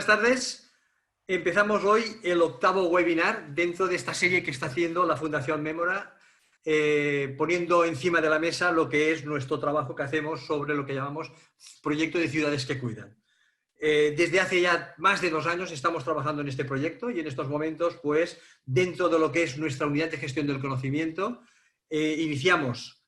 tardes. Empezamos hoy el 8º webinar dentro de esta serie que está haciendo la Fundación Mémora, poniendo encima de la mesa lo que es nuestro trabajo que hacemos sobre lo que llamamos proyecto de ciudades que cuidan. Desde hace ya más de 2 años estamos trabajando en este proyecto y en estos momentos, pues, dentro de lo que es nuestra unidad de gestión del conocimiento, iniciamos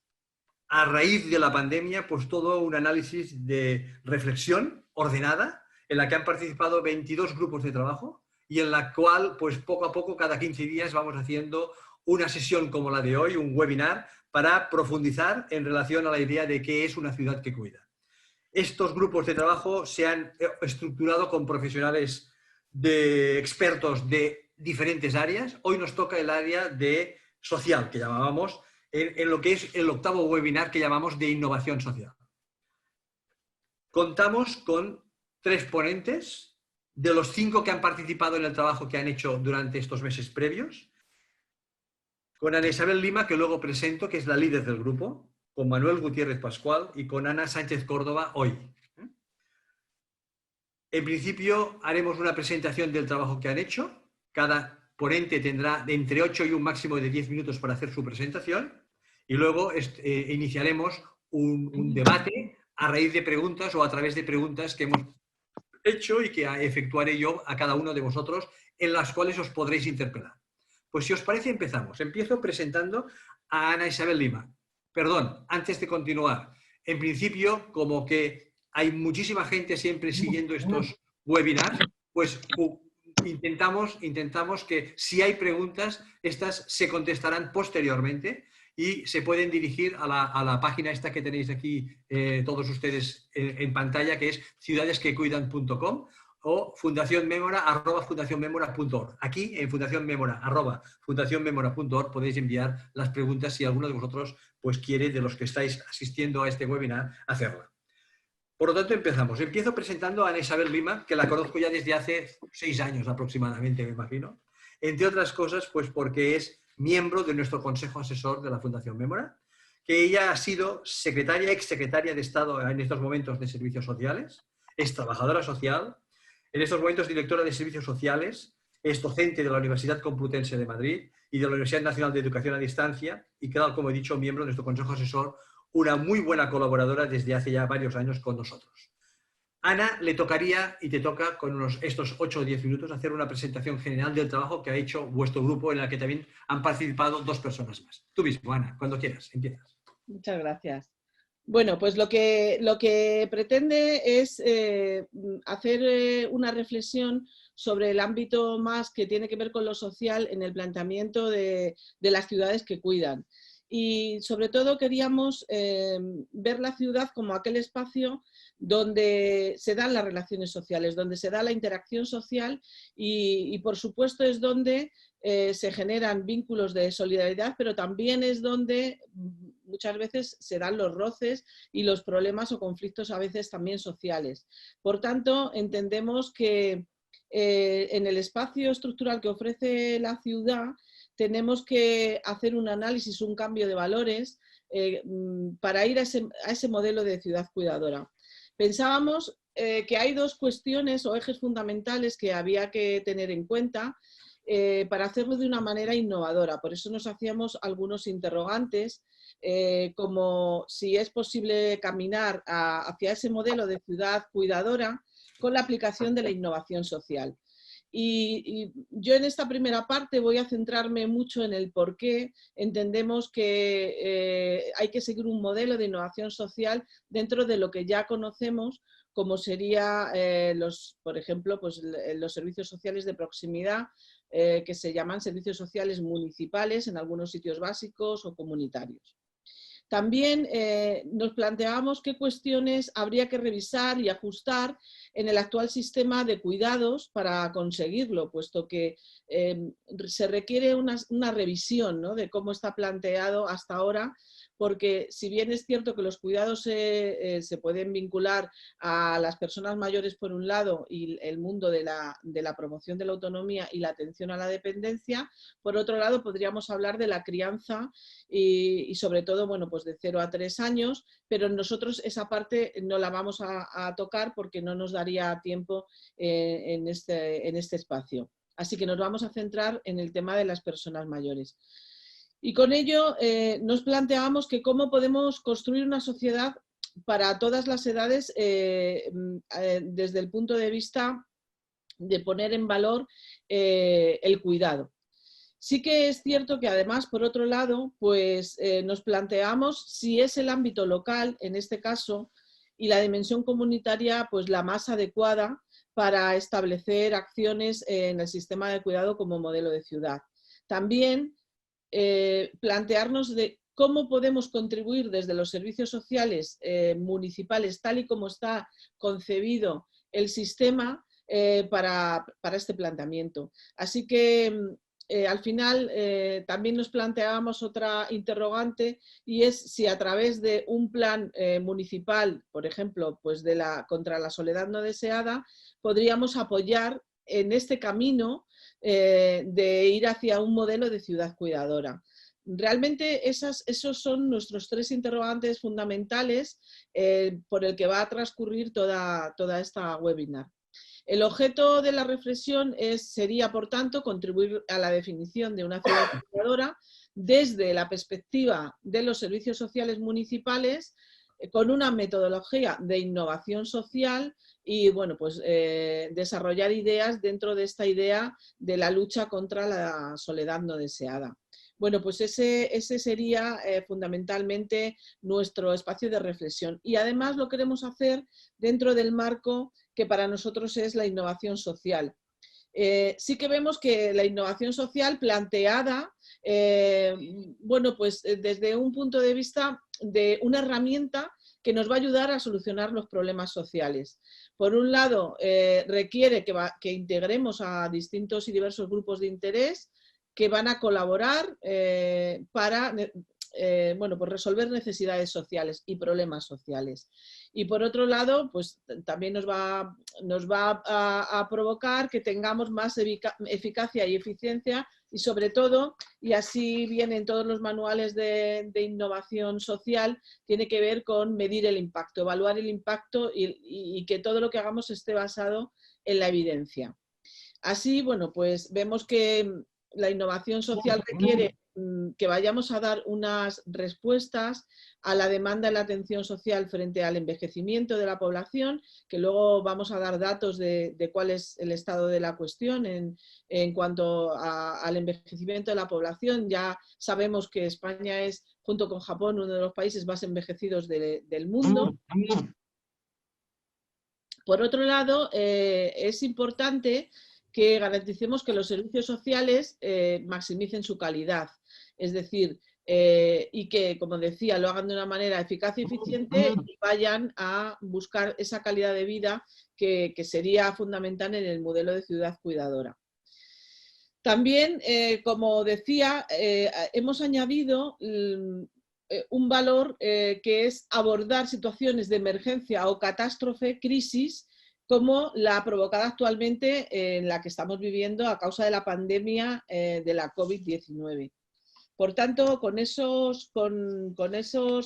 a raíz de la pandemia, pues todo un análisis de reflexión ordenada en la que han participado 22 grupos de trabajo y en la cual, pues poco a poco, cada 15 días vamos haciendo una sesión como la de hoy, un webinar, para profundizar en relación a la idea de qué es una ciudad que cuida. Estos grupos de trabajo se han estructurado con profesionales expertos de diferentes áreas. Hoy nos toca el área de social, que llamábamos, en lo que es el 8º webinar que llamamos de innovación social. Contamos con 3 ponentes, de los 5 que han participado en el trabajo que han hecho durante estos meses previos, con Ana Isabel Lima, que luego presento, que es la líder del grupo, con Manuel Gutiérrez Pascual y con Ana Sánchez Córdoba hoy. En principio haremos una presentación del trabajo que han hecho. Cada ponente tendrá de entre 8 y un máximo de 10 minutos para hacer su presentación y luego iniciaremos un debate a raíz de preguntas o a través de preguntas que hemos hecho y que efectuaré yo a cada uno de vosotros, en las cuales os podréis interpelar. Pues si os parece empezamos. Empiezo presentando a Ana Isabel Lima. Perdón, antes de continuar, en principio, como que hay muchísima gente siempre siguiendo estos webinars, pues intentamos que si hay preguntas, estas se contestarán posteriormente y se pueden dirigir a la página esta que tenéis aquí todos ustedes en pantalla, que es ciudadesquecuidan.com o fundacionmemora@fundacionmemora.org. Aquí en fundacionmemora@fundacionmemora.org podéis enviar las preguntas si alguno de vosotros pues quiere, de los que estáis asistiendo a este webinar, hacerla. Por lo tanto, empezamos. Empiezo presentando a Ana Isabel Lima, que la conozco ya desde hace 6 años aproximadamente, me imagino. Entre otras cosas, pues porque es miembro de nuestro Consejo Asesor de la Fundación Mémora, que ella ha sido exsecretaria de Estado en estos momentos de Servicios Sociales, es trabajadora social, en estos momentos directora de Servicios Sociales, es docente de la Universidad Complutense de Madrid y de la Universidad Nacional de Educación a Distancia y, claro, como he dicho, miembro de nuestro Consejo Asesor, una muy buena colaboradora desde hace ya varios años con nosotros. Ana, le tocaría, y te toca, con estos 8 o 10 minutos, hacer una presentación general del trabajo que ha hecho vuestro grupo, en el que también han participado 2 personas más. Tú mismo, Ana, cuando quieras, empiezas. Muchas gracias. Bueno, pues lo que pretende es hacer una reflexión sobre el ámbito más que tiene que ver con lo social en el planteamiento de las ciudades que cuidan. Y sobre todo queríamos ver la ciudad como aquel espacio donde se dan las relaciones sociales, donde se da la interacción social y por supuesto es donde se generan vínculos de solidaridad, pero también es donde muchas veces se dan los roces y los problemas o conflictos a veces también sociales. Por tanto, entendemos que en el espacio estructural que ofrece la ciudad tenemos que hacer un análisis, un cambio de valores para ir a ese modelo de ciudad cuidadora. Pensábamos que hay 2 cuestiones o ejes fundamentales que había que tener en cuenta para hacerlo de una manera innovadora. Por eso nos hacíamos algunos interrogantes, como si es posible caminar hacia ese modelo de ciudad cuidadora con la aplicación de la innovación social. Y yo en esta primera parte voy a centrarme mucho en el por qué entendemos que hay que seguir un modelo de innovación social dentro de lo que ya conocemos, como sería, por ejemplo, pues, los servicios sociales de proximidad, que se llaman servicios sociales municipales en algunos sitios básicos o comunitarios. También nos planteábamos qué cuestiones habría que revisar y ajustar en el actual sistema de cuidados para conseguirlo, puesto que se requiere una revisión, ¿no?, de cómo está planteado hasta ahora, porque si bien es cierto que los cuidados se pueden vincular a las personas mayores por un lado y el mundo de la promoción de la autonomía y la atención a la dependencia, por otro lado podríamos hablar de la crianza y sobre todo, bueno, pues de 0 a 3 años, pero nosotros esa parte no la vamos a tocar porque no nos daría tiempo en este espacio. Así que nos vamos a centrar en el tema de las personas mayores. Y con ello nos planteamos que cómo podemos construir una sociedad para todas las edades desde el punto de vista de poner en valor el cuidado. Sí que es cierto que además, por otro lado, pues nos planteamos si es el ámbito local, en este caso, y la dimensión comunitaria, pues la más adecuada para establecer acciones en el sistema de cuidado como modelo de ciudad. También plantearnos de cómo podemos contribuir desde los servicios sociales municipales, tal y como está concebido el sistema, para este planteamiento. Así que al final también nos planteábamos otra interrogante y es si a través de un plan municipal, por ejemplo, pues contra la soledad no deseada, podríamos apoyar en este camino de ir hacia un modelo de ciudad cuidadora. Realmente esos son nuestros 3 interrogantes fundamentales por el que va a transcurrir toda esta webinar. El objeto de la reflexión sería, por tanto, contribuir a la definición de una ciudad cuidadora desde la perspectiva de los servicios sociales municipales, con una metodología de innovación social y bueno, pues, desarrollar ideas dentro de esta idea de la lucha contra la soledad no deseada. Bueno, pues ese sería fundamentalmente nuestro espacio de reflexión. Y además lo queremos hacer dentro del marco que para nosotros es la innovación social. Sí que vemos que la innovación social planteada, bueno, pues desde un punto de vista de una herramienta que nos va a ayudar a solucionar los problemas sociales. Por un lado, requiere que integremos a distintos y diversos grupos de interés que van a colaborar para bueno, pues resolver necesidades sociales y problemas sociales. Y por otro lado, pues también nos va a provocar que tengamos más eficacia y eficiencia y sobre todo, y así vienen todos los manuales de innovación social, tiene que ver con medir el impacto, evaluar el impacto y que todo lo que hagamos esté basado en la evidencia. Así, bueno, pues vemos que la innovación social requiere que vayamos a dar unas respuestas a la demanda de la atención social frente al envejecimiento de la población, que luego vamos a dar datos de cuál es el estado de la cuestión en cuanto al envejecimiento de la población. Ya sabemos que España es, junto con Japón, uno de los países más envejecidos del mundo. Por otro lado, es importante que garanticemos que los servicios sociales maximicen su calidad, es decir, y que, como decía, lo hagan de una manera eficaz y eficiente y vayan a buscar esa calidad de vida que sería fundamental en el modelo de ciudad cuidadora. También, como decía, hemos añadido un valor que es abordar situaciones de emergencia o catástrofe, crisis, como la provocada actualmente en la que estamos viviendo a causa de la pandemia de la COVID-19. Por tanto, con esos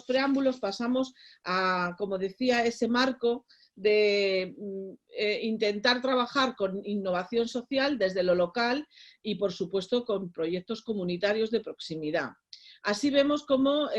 preámbulos pasamos a, como decía, ese marco de intentar trabajar con innovación social desde lo local y, por supuesto, con proyectos comunitarios de proximidad. Así vemos cómo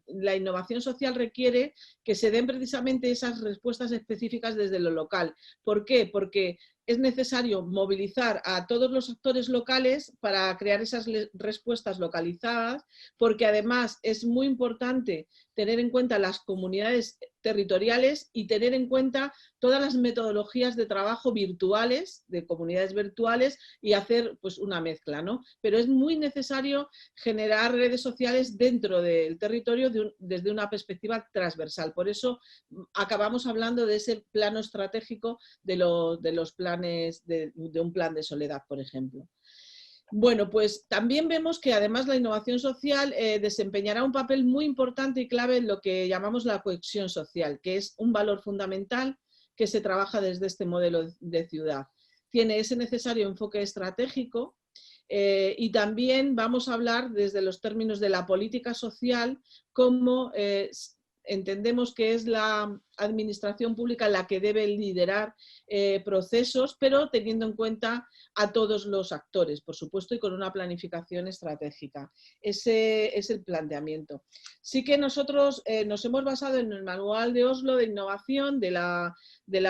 la innovación social requiere que se den precisamente esas respuestas específicas desde lo local. ¿Por qué? Porque es necesario movilizar a todos los actores locales para crear esas respuestas localizadas, porque además es muy importante tener en cuenta las comunidades territoriales y tener en cuenta todas las metodologías de trabajo virtuales, de comunidades virtuales, y hacer pues una mezcla, ¿no? Pero es muy necesario generar redes sociales dentro del territorio desde una perspectiva transversal. Por eso acabamos hablando de ese plano estratégico de los planes, de un plan de soledad, por ejemplo. Bueno, pues también vemos que además la innovación social desempeñará un papel muy importante y clave en lo que llamamos la cohesión social, que es un valor fundamental que se trabaja desde este modelo de ciudad. Tiene ese necesario enfoque estratégico y también vamos a hablar desde los términos de la política social, cómo entendemos que es la administración pública la que debe liderar procesos, pero teniendo en cuenta a todos los actores, por supuesto, y con una planificación estratégica. Ese es el planteamiento. Sí que nosotros nos hemos basado en el Manual de Oslo de Innovación de la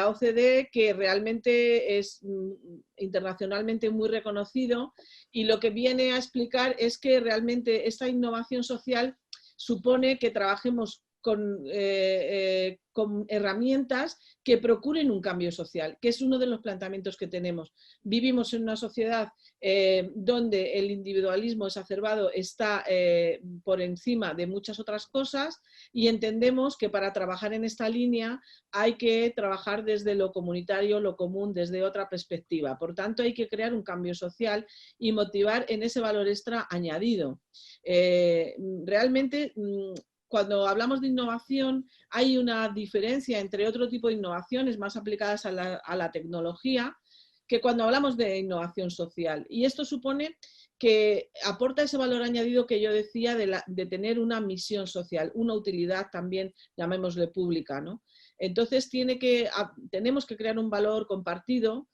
OCDE, que realmente es internacionalmente muy reconocido, y lo que viene a explicar es que realmente esta innovación social supone que trabajemos con herramientas que procuren un cambio social, que es uno de los planteamientos que tenemos. Vivimos en una sociedad donde el individualismo exacerbado está por encima de muchas otras cosas y entendemos que para trabajar en esta línea hay que trabajar desde lo comunitario, lo común, desde otra perspectiva. Por tanto, hay que crear un cambio social y motivar en ese valor extra añadido. Realmente, cuando hablamos de innovación, hay una diferencia entre otro tipo de innovaciones más aplicadas a la tecnología, que cuando hablamos de innovación social. Y esto supone que aporta ese valor añadido que yo decía de tener una misión social, una utilidad también, llamémosle pública, ¿no? Entonces tenemos que crear un valor compartido,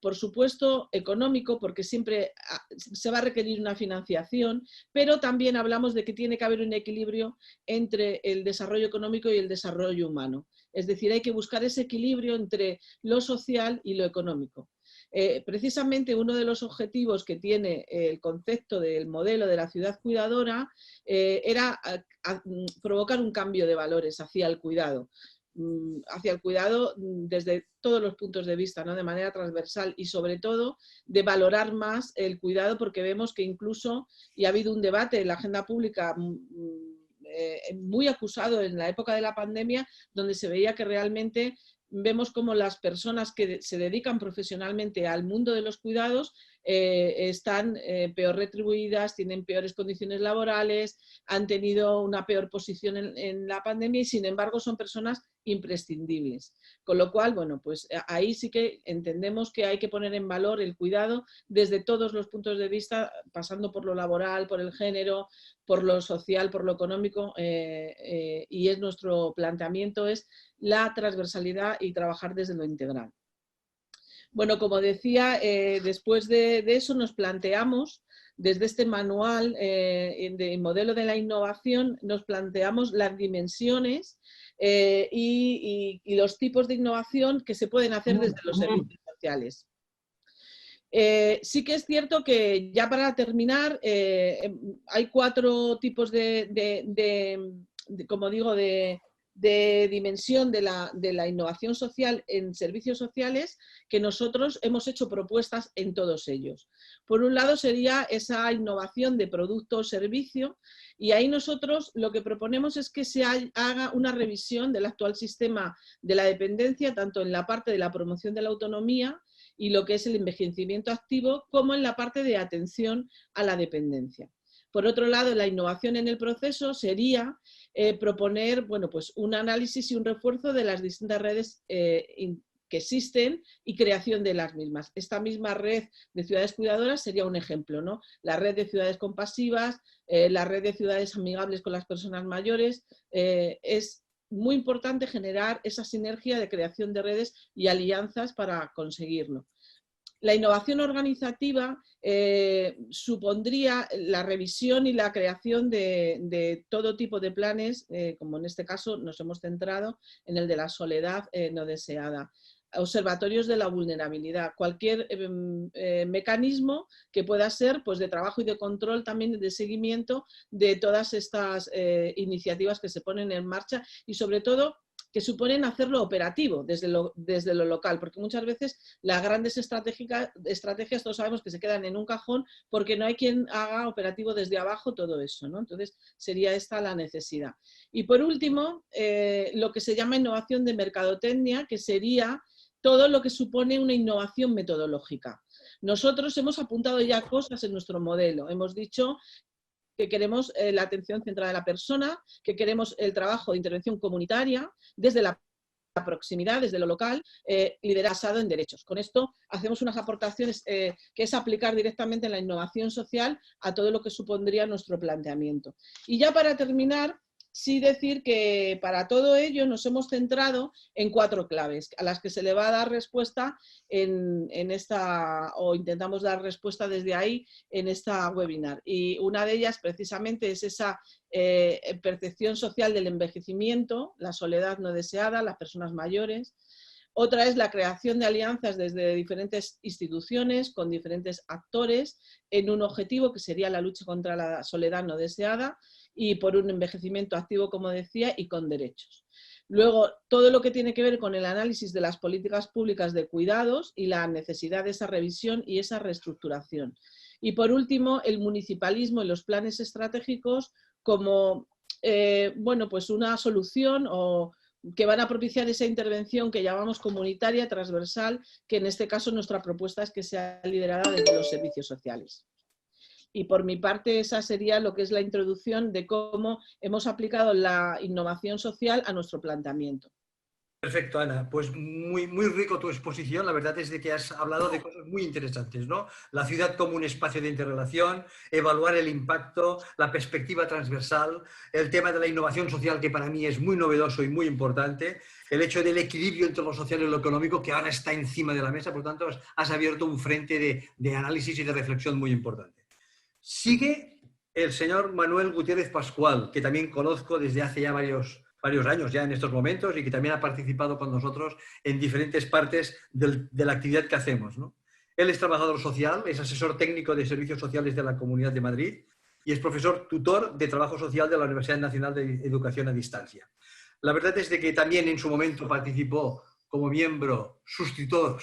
por supuesto económico, porque siempre se va a requerir una financiación, pero también hablamos de que tiene que haber un equilibrio entre el desarrollo económico y el desarrollo humano. Es decir, hay que buscar ese equilibrio entre lo social y lo económico. Precisamente uno de los objetivos que tiene el concepto del modelo de la ciudad cuidadora era provocar un cambio de valores hacia el cuidado desde todos los puntos de vista, ¿no? De manera transversal y sobre todo de valorar más el cuidado, porque vemos que incluso, y ha habido un debate en la agenda pública muy acusado en la época de la pandemia, donde se veía que realmente vemos como las personas que se dedican profesionalmente al mundo de los cuidados están peor retribuidas, tienen peores condiciones laborales, han tenido una peor posición en la pandemia y sin embargo son personas imprescindibles. Con lo cual, bueno, pues ahí sí que entendemos que hay que poner en valor el cuidado desde todos los puntos de vista, pasando por lo laboral, por el género, por lo social, por lo económico, y es nuestro planteamiento es la transversalidad y trabajar desde lo integral. Bueno, como decía, después de eso nos planteamos, desde este manual de modelo de la innovación, nos planteamos las dimensiones y los tipos de innovación que se pueden hacer desde los servicios sociales. Sí que es cierto que ya para terminar hay 4 tipos como digo, de dimensión de la innovación social en servicios sociales, que nosotros hemos hecho propuestas en todos ellos. Por un lado sería esa innovación de producto o servicio, y ahí nosotros lo que proponemos es que se haga una revisión del actual sistema de la dependencia, tanto en la parte de la promoción de la autonomía y lo que es el envejecimiento activo, como en la parte de atención a la dependencia. Por otro lado, la innovación en el proceso sería proponer, bueno, pues un análisis y un refuerzo de las distintas redes que existen y creación de las mismas. Esta misma red de ciudades cuidadoras sería un ejemplo, ¿no? La red de ciudades compasivas, la red de ciudades amigables con las personas mayores. Es muy importante generar esa sinergia de creación de redes y alianzas para conseguirlo. La innovación organizativa supondría la revisión y la creación de todo tipo de planes, como en este caso nos hemos centrado en el de la soledad no deseada. Observatorios de la vulnerabilidad, cualquier mecanismo que pueda ser pues, de trabajo y de control, también de seguimiento de todas estas iniciativas que se ponen en marcha y sobre todo que suponen hacerlo operativo desde lo local, porque muchas veces las grandes estrategias todos sabemos que se quedan en un cajón porque no hay quien haga operativo desde abajo todo eso, ¿no? Entonces sería esta la necesidad. Y por último, lo que se llama innovación de mercadotecnia, que sería todo lo que supone una innovación metodológica. Nosotros hemos apuntado ya cosas en nuestro modelo. Hemos dicho que queremos la atención centrada en la persona, que queremos el trabajo de intervención comunitaria desde la proximidad, desde lo local, liderado en derechos. Con esto hacemos unas aportaciones que es aplicar directamente la innovación social a todo lo que supondría nuestro planteamiento. Y ya para terminar, sí decir que para todo ello nos hemos centrado en 4 claves a las que se le va a dar respuesta en esta, o intentamos dar respuesta desde ahí en esta webinar. Y una de ellas precisamente es esa percepción social del envejecimiento, la soledad no deseada, las personas mayores. Otra es la creación de alianzas desde diferentes instituciones con diferentes actores en un objetivo que sería la lucha contra la soledad no deseada y por un envejecimiento activo, como decía, y con derechos. Luego, todo lo que tiene que ver con el análisis de las políticas públicas de cuidados y la necesidad de esa revisión y esa reestructuración. Y por último, el municipalismo y los planes estratégicos como bueno, pues una solución o que van a propiciar esa intervención que llamamos comunitaria, transversal, que en este caso nuestra propuesta es que sea liderada desde los servicios sociales. Y por mi parte esa sería lo que es la introducción de cómo hemos aplicado la innovación social a nuestro planteamiento. Perfecto, Ana. Pues muy rico tu exposición. La verdad es de que has hablado de cosas muy interesantes, ¿no? La ciudad como un espacio de interrelación, evaluar el impacto, la perspectiva transversal, el tema de la innovación social, que para mí es muy novedoso y muy importante, el hecho del equilibrio entre lo social y lo económico, que ahora está encima de la mesa. Por tanto, has abierto un frente de análisis y de reflexión muy importante. Sigue el señor Manuel Gutiérrez Pascual, que también conozco desde hace ya varios años ya en estos momentos y que también ha participado con nosotros en diferentes partes de la actividad que hacemos, ¿no? Él es trabajador social, es asesor técnico de servicios sociales de la Comunidad de Madrid y es profesor tutor de trabajo social de la Universidad Nacional de Educación a Distancia. La verdad es de que también en su momento participó como miembro sustituto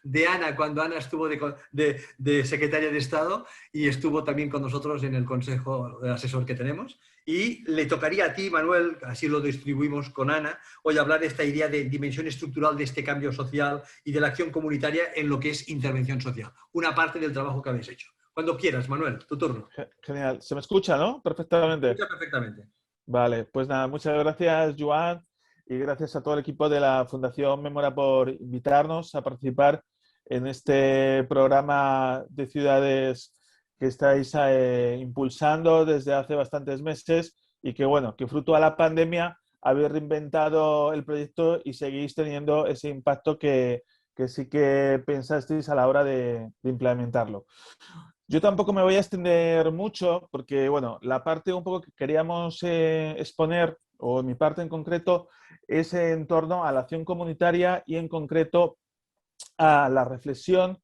de Ana cuando Ana estuvo de secretaria de Estado y estuvo también con nosotros en el consejo asesor que tenemos. Y le tocaría a ti, Manuel, así lo distribuimos con Ana, hoy hablar de esta idea de dimensión estructural de este cambio social y de la acción comunitaria en lo que es intervención social. Una parte del trabajo que habéis hecho. Cuando quieras, Manuel, tu turno. Genial. ¿Se me escucha, no? Perfectamente. Se escucha perfectamente. Vale, pues nada, muchas gracias, Joan, y gracias a todo el equipo de la Fundación Mémora por invitarnos a participar en este programa de ciudades que estáis impulsando desde hace bastantes meses y que, bueno, que fruto a la pandemia habéis reinventado el proyecto y seguís teniendo ese impacto que sí que pensasteis a la hora de implementarlo. Yo tampoco me voy a extender mucho porque, bueno, la parte un poco que queríamos exponer, o mi parte en concreto, es en torno a la acción comunitaria y en concreto a la reflexión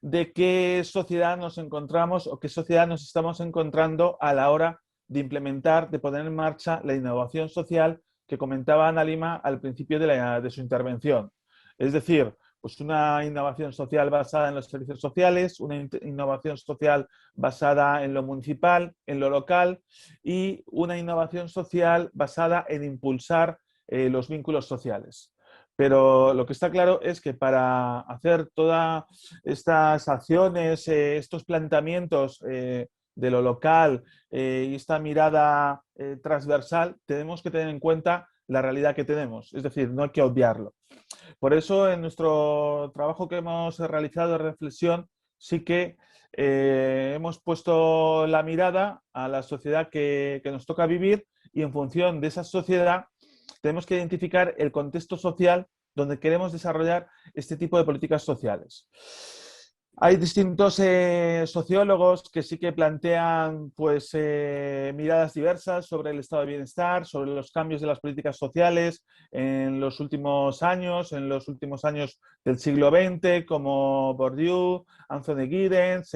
de qué sociedad nos encontramos o qué sociedad nos estamos encontrando a la hora de implementar, de poner en marcha la innovación social que comentaba Ana Lima al principio de su intervención. Es decir, pues una innovación social basada en los servicios sociales, una innovación social basada en lo municipal, en lo local y una innovación social basada en impulsar los vínculos sociales. Pero lo que está claro es que para hacer todas estas acciones, estos planteamientos de lo local y esta mirada transversal, tenemos que tener en cuenta la realidad que tenemos. Es decir, no hay que obviarlo. Por eso, en nuestro trabajo que hemos realizado de reflexión, sí que hemos puesto la mirada a la sociedad que nos toca vivir y en función de esa sociedad tenemos que identificar el contexto social donde queremos desarrollar este tipo de políticas sociales. Hay distintos sociólogos que sí que plantean pues, miradas diversas sobre el estado de bienestar, sobre los cambios de las políticas sociales en los últimos años del siglo XX, como Bourdieu, Anthony Giddens,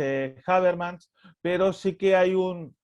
Habermas, pero sí que hay un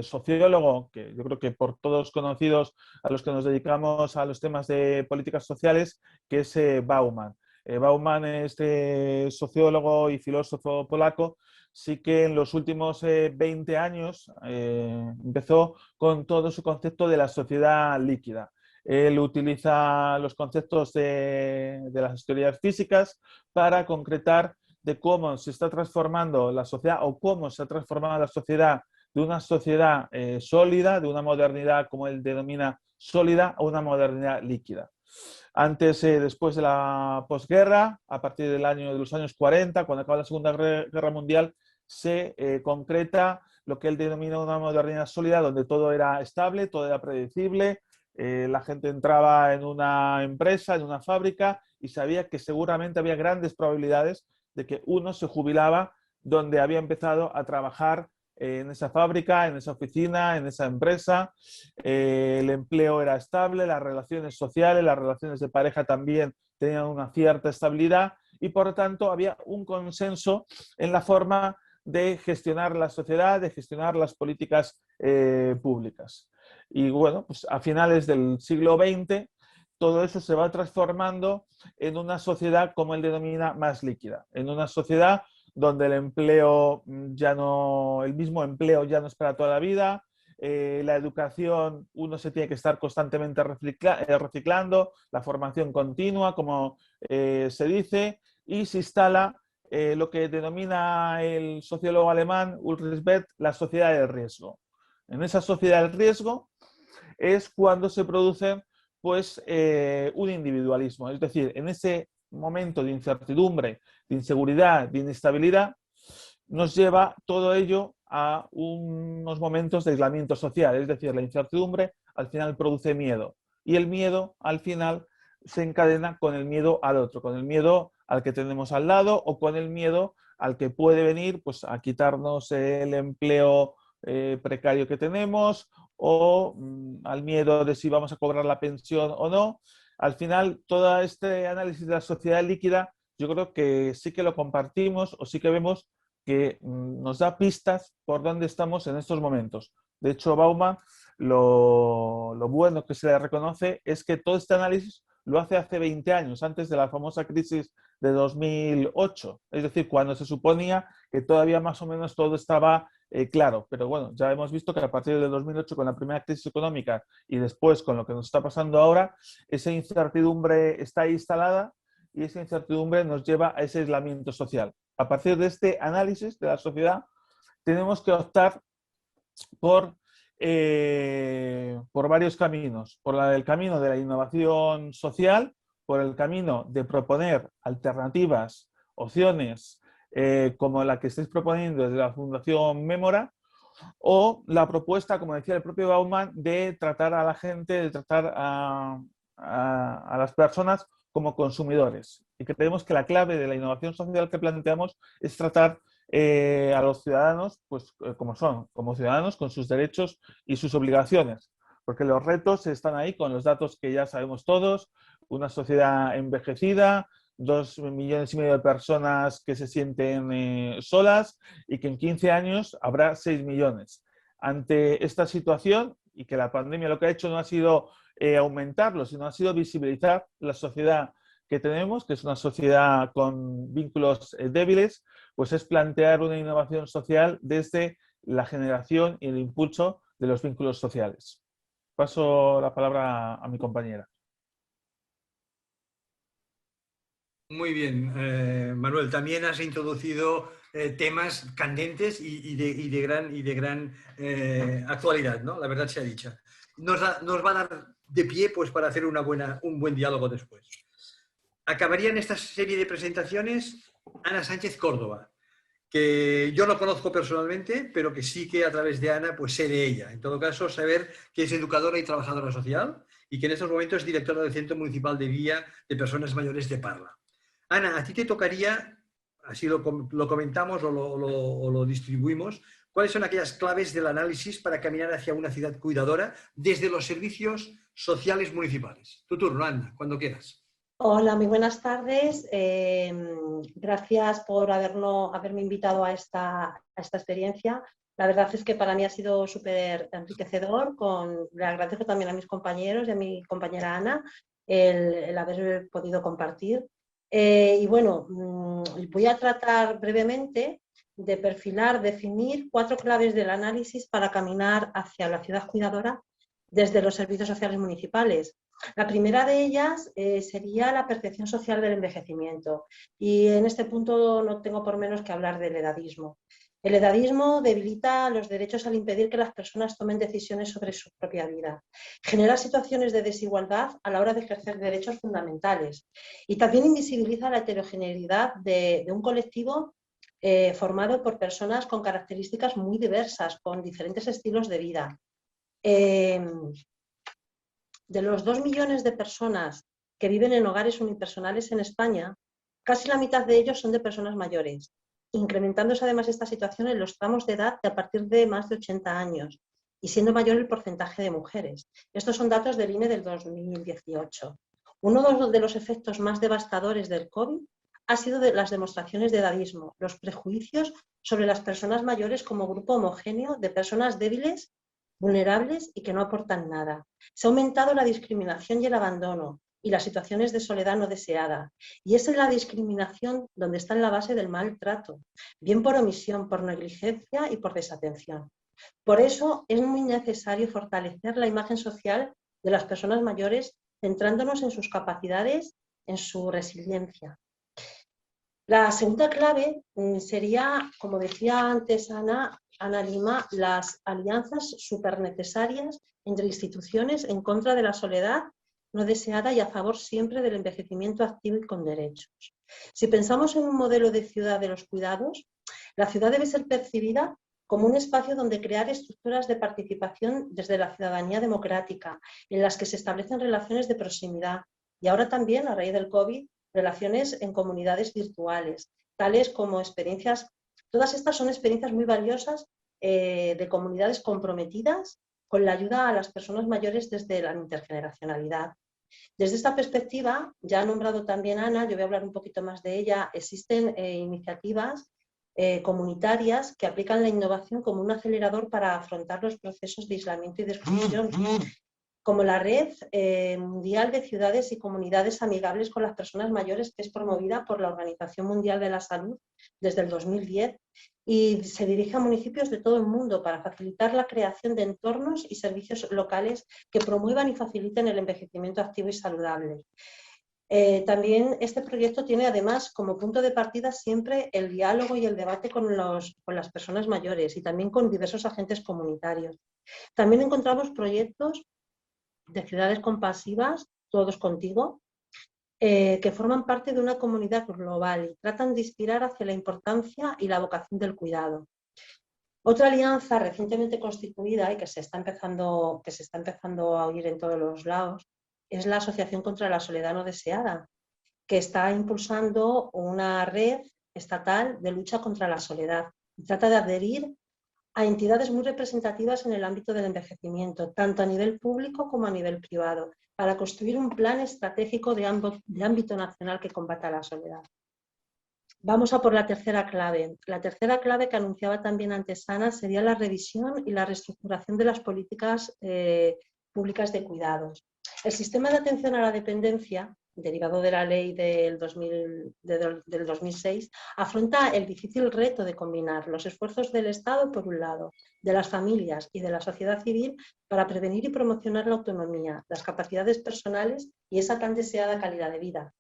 sociólogo que yo creo que por todos conocidos a los que nos dedicamos a los temas de políticas sociales, que es Bauman. Bauman, este sociólogo y filósofo polaco, sí que en los últimos 20 años empezó con todo su concepto de la sociedad líquida. Él utiliza los conceptos de las teorías físicas para concretar de cómo se está transformando la sociedad o cómo se ha transformado la sociedad de una sociedad sólida, de una modernidad, como él denomina, sólida, a una modernidad líquida. Antes, después de la posguerra, a partir de los años 40, cuando acaba la Segunda Guerra Mundial, se concreta lo que él denomina una modernidad sólida, donde todo era estable, todo era predecible, la gente entraba en una empresa, en una fábrica, y sabía que seguramente había grandes probabilidades de que uno se jubilaba donde había empezado a trabajar en esa fábrica, en esa oficina, en esa empresa. El empleo era estable, las relaciones sociales, las relaciones de pareja también tenían una cierta estabilidad y por lo tanto había un consenso en la forma de gestionar la sociedad, de gestionar las políticas públicas. Y bueno, pues a finales del siglo XX todo eso se va transformando en una sociedad, como él denomina, más líquida, en una sociedad donde el empleo el mismo empleo ya no es para toda la vida, la educación, uno se tiene que estar constantemente reciclando, la formación continua, como se dice, y se instala lo que denomina el sociólogo alemán Ulrich Beck la sociedad del riesgo. En esa sociedad del riesgo es cuando se produce pues, un individualismo, es decir, en ese momento de incertidumbre, de inseguridad, de inestabilidad, nos lleva todo ello a unos momentos de aislamiento social, es decir, la incertidumbre al final produce miedo y el miedo al final se encadena con el miedo al otro, con el miedo al que tenemos al lado o con el miedo al que puede venir pues, a quitarnos el empleo precario que tenemos o al miedo de si vamos a cobrar la pensión o no. Al final, todo este análisis de la sociedad líquida, yo creo que sí que lo compartimos o sí que vemos que nos da pistas por dónde estamos en estos momentos. De hecho, Bauman, lo bueno que se le reconoce es que todo este análisis lo hace 20 años, antes de la famosa crisis de 2008. Es decir, cuando se suponía que todavía más o menos todo estaba claro. Pero bueno, ya hemos visto que a partir del 2008, con la primera crisis económica y después con lo que nos está pasando ahora, esa incertidumbre está instalada y esa incertidumbre nos lleva a ese aislamiento social. A partir de este análisis de la sociedad, tenemos que optar por varios caminos. Por el camino de la innovación social, por el camino de proponer alternativas, opciones, como la que estáis proponiendo desde la Fundación Mémora, o la propuesta, como decía el propio Bauman, de tratar a la gente, de tratar a las personas como consumidores. Y creemos que la clave de la innovación social que planteamos es tratar a los ciudadanos pues, como son, como ciudadanos con sus derechos y sus obligaciones. Porque los retos están ahí con los datos que ya sabemos todos, una sociedad envejecida, 2,5 millones de personas que se sienten solas y que en 15 años habrá 6 millones. Ante esta situación, y que la pandemia lo que ha hecho no ha sido aumentarlo, sino ha sido visibilizar la sociedad que tenemos, que es una sociedad con vínculos débiles, pues es plantear una innovación social desde la generación y el impulso de los vínculos sociales. Paso la palabra a mi compañera. Muy bien, Manuel. También has introducido temas candentes y de gran actualidad, ¿no? La verdad sea dicha. Nos va a dar de pie pues, para hacer un buen diálogo después. Acabaría en esta serie de presentaciones Ana Sánchez Córdoba, que yo no conozco personalmente, pero que sí que a través de Ana pues sé de ella. En todo caso, saber que es educadora y trabajadora social y que en estos momentos es directora del Centro Municipal de Guía de Personas Mayores de Parla. Ana, a ti te tocaría, así lo comentamos o lo distribuimos, ¿cuáles son aquellas claves del análisis para caminar hacia una ciudad cuidadora desde los servicios sociales municipales? Tu turno, Ana, cuando quieras. Hola, muy buenas tardes. Gracias por haberme invitado a esta experiencia. La verdad es que para mí ha sido súper enriquecedor. Le agradezco también a mis compañeros y a mi compañera Ana el haber podido compartir. Y bueno, voy a tratar brevemente de definir 4 claves del análisis para caminar hacia la ciudad cuidadora desde los servicios sociales municipales. La primera de ellas sería la percepción social del envejecimiento, y en este punto no tengo por menos que hablar del edadismo. El edadismo debilita los derechos al impedir que las personas tomen decisiones sobre su propia vida. Genera situaciones de desigualdad a la hora de ejercer derechos fundamentales y también invisibiliza la heterogeneidad de un colectivo formado por personas con características muy diversas, con diferentes estilos de vida. De los 2 millones de personas que viven en hogares unipersonales en España, casi la mitad de ellos son de personas mayores, incrementándose además esta situación en los tramos de edad de a partir de más de 80 años y siendo mayor el porcentaje de mujeres. Estos son datos del INE del 2018. Uno de los efectos más devastadores del COVID ha sido las demostraciones de edadismo, los prejuicios sobre las personas mayores como grupo homogéneo de personas débiles, vulnerables y que no aportan nada. Se ha aumentado la discriminación y el abandono y las situaciones de soledad no deseada. Y es en la discriminación donde está en la base del maltrato, bien por omisión, por negligencia y por desatención. Por eso es muy necesario fortalecer la imagen social de las personas mayores, centrándonos en sus capacidades, en su resiliencia. La segunda clave sería, como decía antes Ana Lima, las alianzas súper necesarias entre instituciones en contra de la soledad no deseada y a favor siempre del envejecimiento activo y con derechos. Si pensamos en un modelo de ciudad de los cuidados, la ciudad debe ser percibida como un espacio donde crear estructuras de participación desde la ciudadanía democrática, en las que se establecen relaciones de proximidad y ahora también, a raíz del COVID, relaciones en comunidades virtuales, tales como experiencias, todas estas son experiencias muy valiosas de comunidades comprometidas con la ayuda a las personas mayores desde la intergeneracionalidad. Desde esta perspectiva, ya ha nombrado también Ana, yo voy a hablar un poquito más de ella, existen iniciativas comunitarias que aplican la innovación como un acelerador para afrontar los procesos de aislamiento y de exclusión, como la Red Mundial de Ciudades y Comunidades Amigables con las Personas Mayores, que es promovida por la Organización Mundial de la Salud desde el 2010 y se dirige a municipios de todo el mundo para facilitar la creación de entornos y servicios locales que promuevan y faciliten el envejecimiento activo y saludable. También este proyecto tiene además como punto de partida siempre el diálogo y el debate con las personas mayores y también con diversos agentes comunitarios. También encontramos proyectos de ciudades compasivas, todos contigo, que forman parte de una comunidad global y tratan de inspirar hacia la importancia y la vocación del cuidado. Otra alianza recientemente constituida y que se está empezando a oír en todos los lados es la Asociación contra la Soledad No Deseada, que está impulsando una red estatal de lucha contra la soledad y trata de adherir a entidades muy representativas en el ámbito del envejecimiento, tanto a nivel público como a nivel privado, para construir un plan estratégico de ámbito nacional que combata la soledad. Vamos a por la tercera clave. La tercera clave que anunciaba también antes Ana sería la revisión y la reestructuración de las políticas públicas de cuidados. El sistema de atención a la dependencia, derivado de la ley del 2006, afronta el difícil reto de combinar los esfuerzos del Estado, por un lado, de las familias y de la sociedad civil para prevenir y promocionar la autonomía, las capacidades personales y esa tan deseada calidad de vida.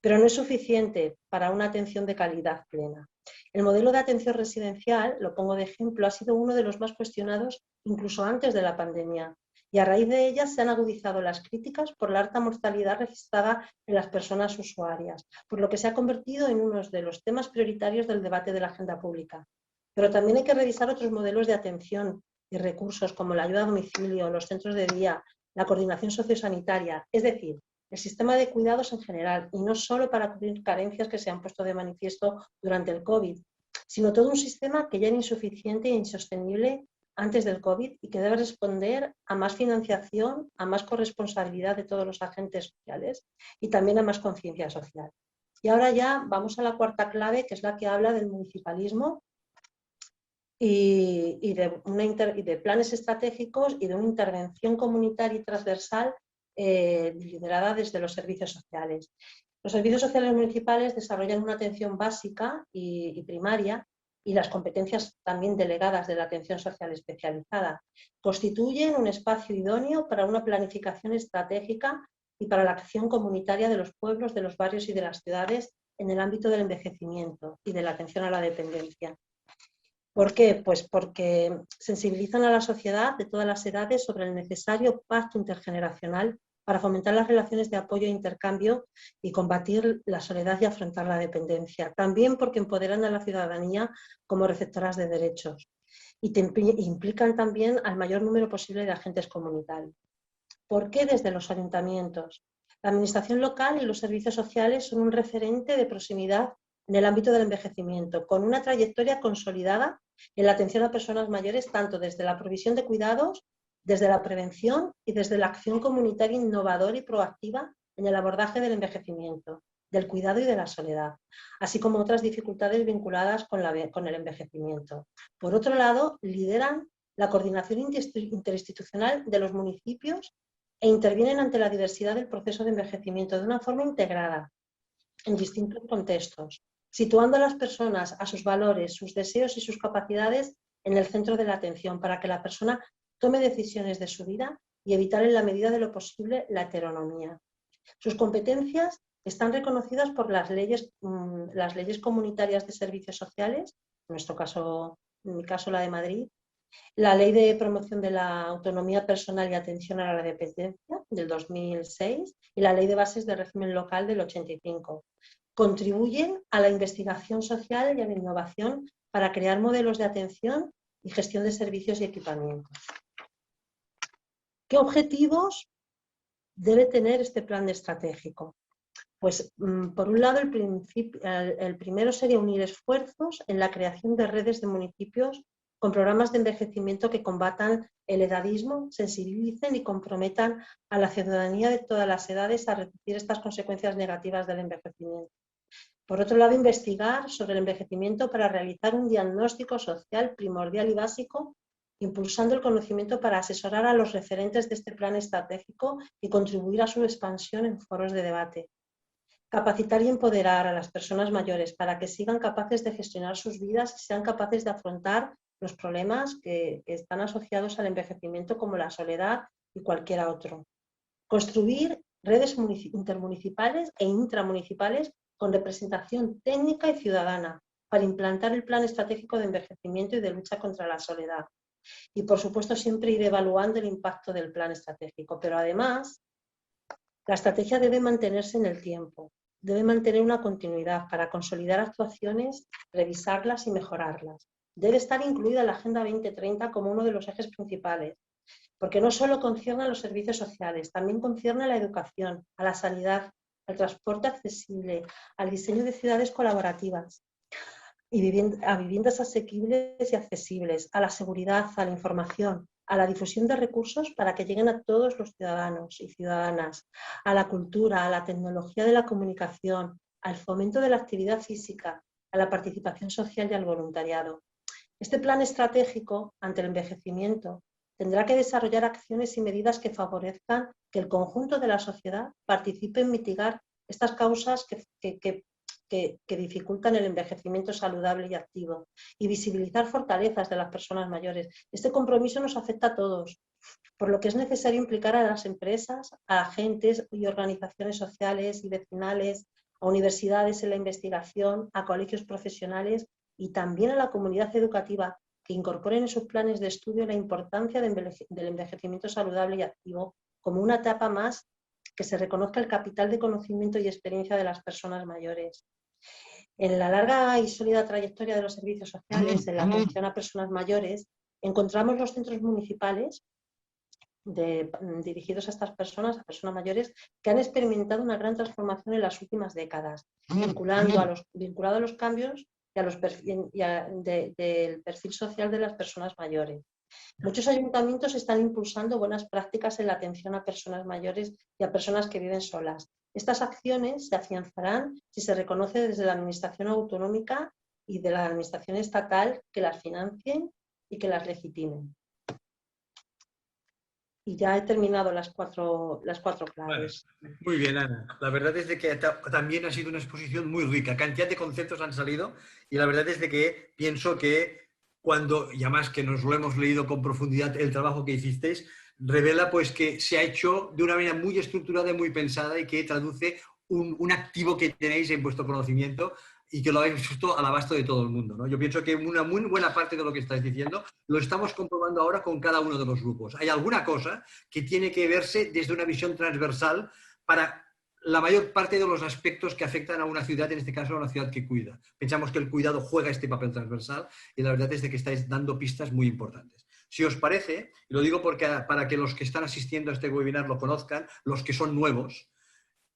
Pero no es suficiente para una atención de calidad plena. El modelo de atención residencial, lo pongo de ejemplo, ha sido uno de los más cuestionados incluso antes de la pandemia. Y a raíz de ellas se han agudizado las críticas por la alta mortalidad registrada en las personas usuarias, por lo que se ha convertido en uno de los temas prioritarios del debate de la agenda pública. Pero también hay que revisar otros modelos de atención y recursos como la ayuda a domicilio, los centros de día, la coordinación sociosanitaria, es decir, el sistema de cuidados en general, y no solo para cubrir carencias que se han puesto de manifiesto durante el COVID, sino todo un sistema que ya era insuficiente e insostenible antes del COVID y que debe responder a más financiación, a más corresponsabilidad de todos los agentes sociales y también a más conciencia social. Y ahora ya vamos a la cuarta clave, que es la que habla del municipalismo y de planes estratégicos y de una intervención comunitaria y transversal liderada desde los servicios sociales. Los servicios sociales municipales desarrollan una atención básica y primaria y las competencias también delegadas de la atención social especializada. Constituyen un espacio idóneo para una planificación estratégica y para la acción comunitaria de los pueblos, de los barrios y de las ciudades en el ámbito del envejecimiento y de la atención a la dependencia. ¿Por qué? Pues porque sensibilizan a la sociedad de todas las edades sobre el necesario pacto intergeneracional para fomentar las relaciones de apoyo e intercambio y combatir la soledad y afrontar la dependencia. También porque empoderan a la ciudadanía como receptoras de derechos y implican también al mayor número posible de agentes comunitarios. ¿Por qué desde los ayuntamientos? La administración local y los servicios sociales son un referente de proximidad en el ámbito del envejecimiento, con una trayectoria consolidada en la atención a personas mayores, tanto desde la provisión de cuidados, desde la prevención y desde la acción comunitaria innovadora y proactiva en el abordaje del envejecimiento, del cuidado y de la soledad, así como otras dificultades vinculadas con el envejecimiento. Por otro lado, lideran la coordinación interinstitucional de los municipios e intervienen ante la diversidad del proceso de envejecimiento de una forma integrada, en distintos contextos, situando a las personas, a sus valores, sus deseos y sus capacidades en el centro de la atención para que la persona tome decisiones de su vida y evitar en la medida de lo posible la heteronomía. Sus competencias están reconocidas por las leyes comunitarias de servicios sociales, en mi caso la de Madrid, la Ley de Promoción de la Autonomía Personal y Atención a la Dependencia del 2006 y la Ley de Bases de Régimen Local del 85. Contribuyen a la investigación social y a la innovación para crear modelos de atención y gestión de servicios y equipamientos. ¿Qué objetivos debe tener este plan estratégico? Pues, por un lado, el primero sería unir esfuerzos en la creación de redes de municipios con programas de envejecimiento que combatan el edadismo, sensibilicen y comprometan a la ciudadanía de todas las edades a reducir estas consecuencias negativas del envejecimiento. Por otro lado, investigar sobre el envejecimiento para realizar un diagnóstico social primordial y básico, impulsando el conocimiento para asesorar a los referentes de este plan estratégico y contribuir a su expansión en foros de debate. Capacitar y empoderar a las personas mayores para que sigan capaces de gestionar sus vidas y sean capaces de afrontar los problemas que están asociados al envejecimiento, como la soledad y cualquier otro. Construir redes intermunicipales e intramunicipales con representación técnica y ciudadana para implantar el plan estratégico de envejecimiento y de lucha contra la soledad. Y, por supuesto, siempre ir evaluando el impacto del plan estratégico. Pero además, la estrategia debe mantenerse en el tiempo, debe mantener una continuidad para consolidar actuaciones, revisarlas y mejorarlas. Debe estar incluida en la Agenda 2030 como uno de los ejes principales, porque no solo concierne a los servicios sociales, también concierne a la educación, a la sanidad, al transporte accesible, al diseño de ciudades colaborativas, y a viviendas asequibles y accesibles, a la seguridad, a la información, a la difusión de recursos para que lleguen a todos los ciudadanos y ciudadanas, a la cultura, a la tecnología de la comunicación, al fomento de la actividad física, a la participación social y al voluntariado. Este plan estratégico ante el envejecimiento tendrá que desarrollar acciones y medidas que favorezcan que el conjunto de la sociedad participe en mitigar estas causas que dificultan el envejecimiento saludable y activo y visibilizar fortalezas de las personas mayores. Este compromiso nos afecta a todos, por lo que es necesario implicar a las empresas, a agentes y organizaciones sociales y vecinales, a universidades en la investigación, a colegios profesionales y también a la comunidad educativa que incorporen en sus planes de estudio la importancia del envejecimiento saludable y activo como una etapa más que se reconozca el capital de conocimiento y experiencia de las personas mayores. En la larga y sólida trayectoria de los servicios sociales, en la atención a personas mayores, encontramos los centros municipales dirigidos a estas personas, a personas mayores, que han experimentado una gran transformación en las últimas décadas, vinculado a los cambios del perfil social de las personas mayores. Muchos ayuntamientos están impulsando buenas prácticas en la atención a personas mayores y a personas que viven solas. Estas acciones se afianzarán si se reconoce desde la administración autonómica y de la administración estatal que las financien y que las legitimen. Y ya he terminado las cuatro claves. Vale. Muy bien, Ana. La verdad es de que también ha sido una exposición muy rica. Cantidad de conceptos han salido y la verdad es de que pienso que cuando, y además que nos lo hemos leído con profundidad, el trabajo que hicisteis, revela pues que se ha hecho de una manera muy estructurada y muy pensada y que traduce un activo que tenéis en vuestro conocimiento y que lo habéis puesto al abasto de todo el mundo, ¿no? Yo pienso que una muy buena parte de lo que estáis diciendo lo estamos comprobando ahora con cada uno de los grupos. Hay alguna cosa que tiene que verse desde una visión transversal para la mayor parte de los aspectos que afectan a una ciudad, en este caso a una ciudad que cuida. Pensamos que el cuidado juega este papel transversal y la verdad es de que estáis dando pistas muy importantes. Si os parece, y lo digo porque, para que los que están asistiendo a este webinar lo conozcan, los que son nuevos,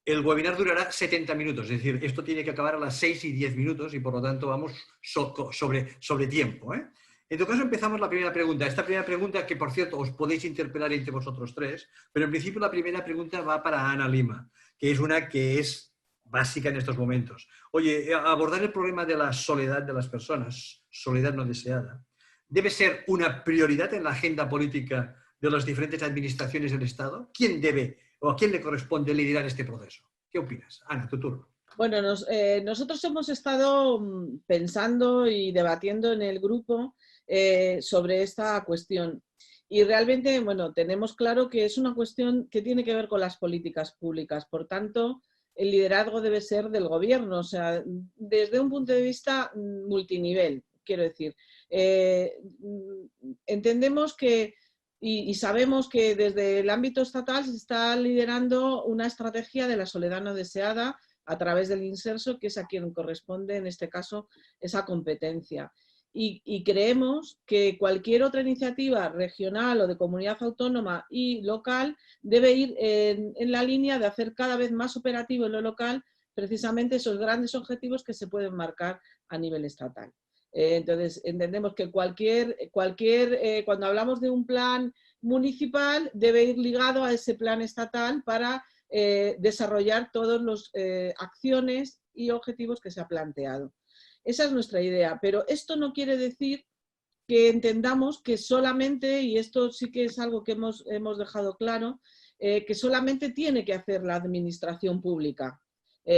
el webinar durará 70 minutos, es decir, esto tiene que acabar a las 6 y 10 minutos y por lo tanto vamos sobre tiempo, ¿eh? En todo caso empezamos la primera pregunta. Esta primera pregunta, que por cierto os podéis interpelar entre vosotros tres, pero en principio la primera pregunta va para Ana Lima, que es una que es básica en estos momentos. Oye, abordar el problema de la soledad de las personas, soledad no deseada, ¿debe ser una prioridad en la agenda política de las diferentes administraciones del Estado? ¿Quién debe o a quién le corresponde liderar este proceso? ¿Qué opinas? Ana, tu turno. Bueno, nosotros hemos estado pensando y debatiendo en el grupo sobre esta cuestión. Y realmente, bueno, tenemos claro que es una cuestión que tiene que ver con las políticas públicas. Por tanto, el liderazgo debe ser del gobierno, o sea, desde un punto de vista multinivel, quiero decir. Entendemos que y sabemos que desde el ámbito estatal se está liderando una estrategia de la soledad no deseada a través del Inserso, que es a quien corresponde en este caso esa competencia. Y creemos que cualquier otra iniciativa regional o de comunidad autónoma y local debe ir en la línea de hacer cada vez más operativo en lo local precisamente esos grandes objetivos que se pueden marcar a nivel estatal. Entonces, entendemos que cuando hablamos de un plan municipal, debe ir ligado a ese plan estatal para desarrollar todas las acciones y objetivos que se ha planteado. Esa es nuestra idea, pero esto no quiere decir que entendamos que solamente, y esto sí que es algo que hemos dejado claro, que solamente tiene que hacer la administración pública.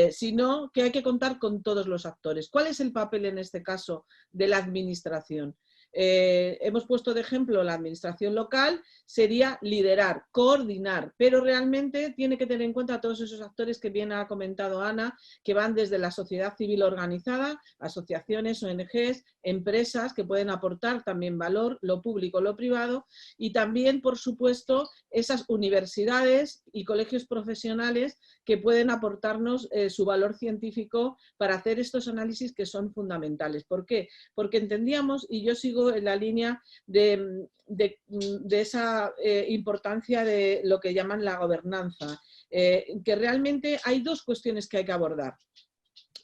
Sino que hay que contar con todos los actores. ¿Cuál es el papel en este caso de la administración? Hemos puesto de ejemplo la administración local, sería liderar, coordinar, pero realmente tiene que tener en cuenta a todos esos actores que bien ha comentado Ana, que van desde la sociedad civil organizada, asociaciones, ONGs, empresas que pueden aportar también valor, lo público, lo privado, y también, por supuesto, esas universidades y colegios profesionales que pueden aportarnos su valor científico para hacer estos análisis que son fundamentales. ¿Por qué? Porque entendíamos, y yo sigo en la línea de esa importancia de lo que llaman la gobernanza, que realmente hay dos cuestiones que hay que abordar.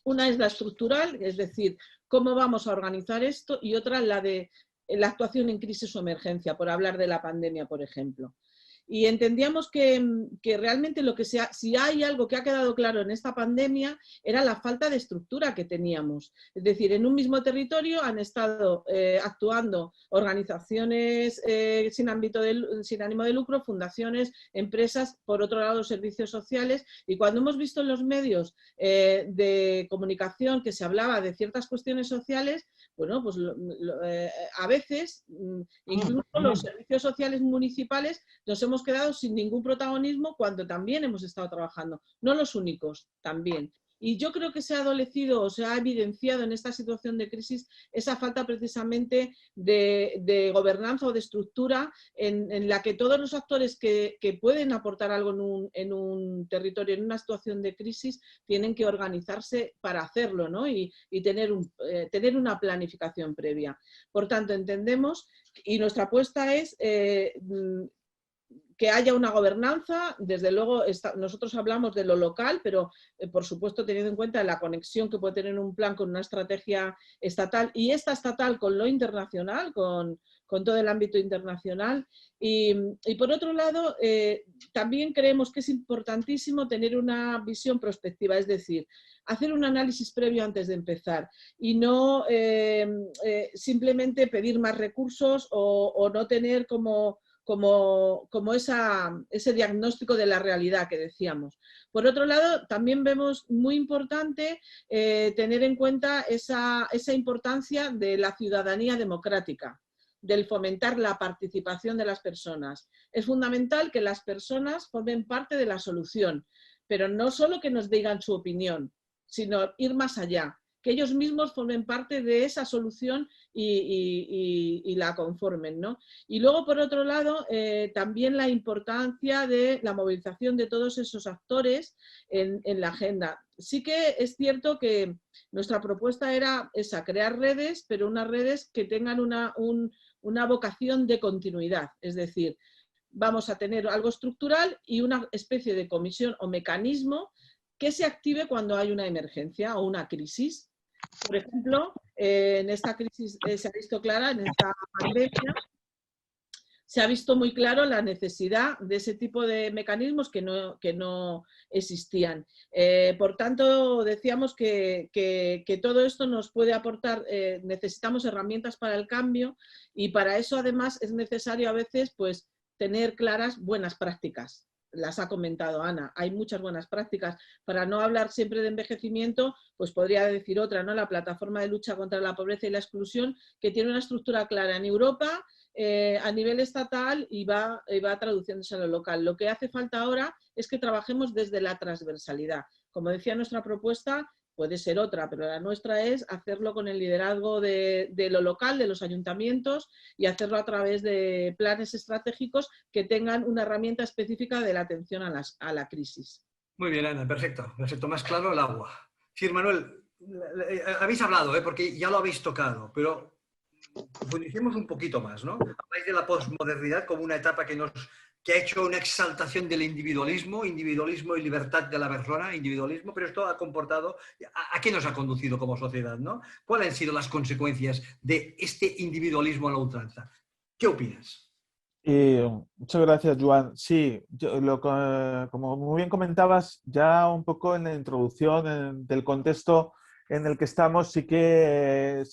Una es la estructural, es decir, cómo vamos a organizar esto, y otra la de la actuación en crisis o emergencia, por hablar de la pandemia, por ejemplo. Y entendíamos que realmente si hay algo que ha quedado claro en esta pandemia era la falta de estructura que teníamos. Es decir, en un mismo territorio han estado actuando organizaciones sin ánimo de lucro, fundaciones, empresas, por otro lado servicios sociales, y cuando hemos visto en los medios de comunicación que se hablaba de ciertas cuestiones sociales, bueno, pues a veces incluso los servicios sociales municipales nos hemos quedado sin ningún protagonismo cuando también hemos estado trabajando. No los únicos, también. Y yo creo que se ha adolecido o se ha evidenciado en esta situación de crisis esa falta precisamente de gobernanza o de estructura en la que todos los actores que pueden aportar algo en un territorio, en una situación de crisis, tienen que organizarse para hacerlo, ¿no? Y tener una planificación previa. Por tanto, entendemos, y nuestra apuesta es que haya una gobernanza. Desde luego nosotros hablamos de lo local, pero por supuesto teniendo en cuenta la conexión que puede tener un plan con una estrategia estatal, y esta estatal con lo internacional, con todo el ámbito internacional. Y por otro lado, también creemos que es importantísimo tener una visión prospectiva, es decir, hacer un análisis previo antes de empezar y no simplemente pedir más recursos o no tener como ese diagnóstico de la realidad que decíamos. Por otro lado, también vemos muy importante tener en cuenta esa importancia de la ciudadanía democrática. del fomentar la participación de las personas. Es fundamental que las personas formen parte de la solución, pero no solo que nos digan su opinión, sino ir más allá, que ellos mismos formen parte de esa solución y la conformen, ¿no? Y luego, por otro lado, también la importancia de la movilización de todos esos actores en la agenda. Sí que es cierto que nuestra propuesta era esa, crear redes, pero unas redes que tengan una vocación de continuidad, es decir, vamos a tener algo estructural y una especie de comisión o mecanismo que se active cuando hay una emergencia o una crisis. Por ejemplo, en esta crisis se ha visto clara, en esta pandemia, se ha visto muy claro la necesidad de ese tipo de mecanismos que no existían. Por tanto, decíamos que todo esto nos puede aportar, necesitamos herramientas para el cambio y para eso además es necesario a veces pues, tener claras buenas prácticas. Las ha comentado Ana, hay muchas buenas prácticas. Para no hablar siempre de envejecimiento, pues podría decir otra, ¿no? La Plataforma de Lucha contra la Pobreza y la Exclusión, que tiene una estructura clara en Europa, a nivel estatal y va traduciéndose a lo local. Lo que hace falta ahora es que trabajemos desde la transversalidad. Como decía nuestra propuesta, puede ser otra, pero la nuestra es hacerlo con el liderazgo de lo local, de los ayuntamientos y hacerlo a través de planes estratégicos que tengan una herramienta específica de la atención a la crisis. Muy bien, Ana, perfecto. Perfecto, más claro el agua. Sí, Manuel, habéis hablado, porque ya lo habéis tocado, pero profundicemos un poquito más, ¿no? Habláis de la posmodernidad como una etapa que ha hecho una exaltación del individualismo y libertad de la persona, individualismo, pero esto ha comportado, ¿a qué nos ha conducido como sociedad, ¿no? ¿Cuáles han sido las consecuencias de este individualismo a la ultranza? ¿Qué opinas? Muchas gracias, Joan. Sí, como muy bien comentabas, ya un poco en la introducción del contexto en el que estamos, sí que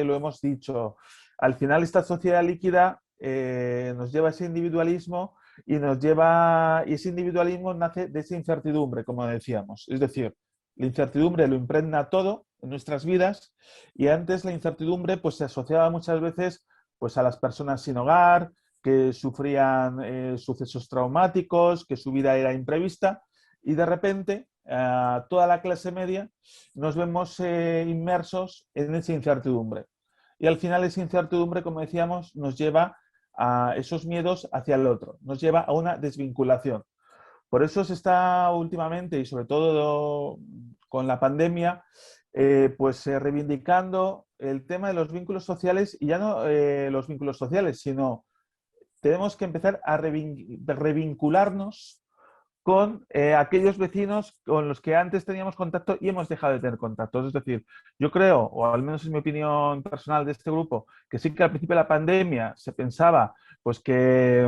lo hemos dicho. Al final, esta sociedad líquida nos lleva a ese individualismo y ese individualismo nace de esa incertidumbre, como decíamos. Es decir, la incertidumbre lo impregna todo en nuestras vidas y antes la incertidumbre pues, se asociaba muchas veces pues, a las personas sin hogar, que sufrían sucesos traumáticos, que su vida era imprevista y de repente toda la clase media nos vemos inmersos en esa incertidumbre. Y al final esa incertidumbre, como decíamos, nos lleva a esos miedos hacia el otro, nos lleva a una desvinculación. Por eso se está últimamente, y sobre todo con la pandemia, reivindicando el tema de los vínculos sociales, y ya no los vínculos sociales, sino tenemos que empezar a revincularnos con aquellos vecinos con los que antes teníamos contacto y hemos dejado de tener contacto. Es decir, yo creo, o al menos es mi opinión personal de este grupo, que sí que al principio de la pandemia se pensaba pues, que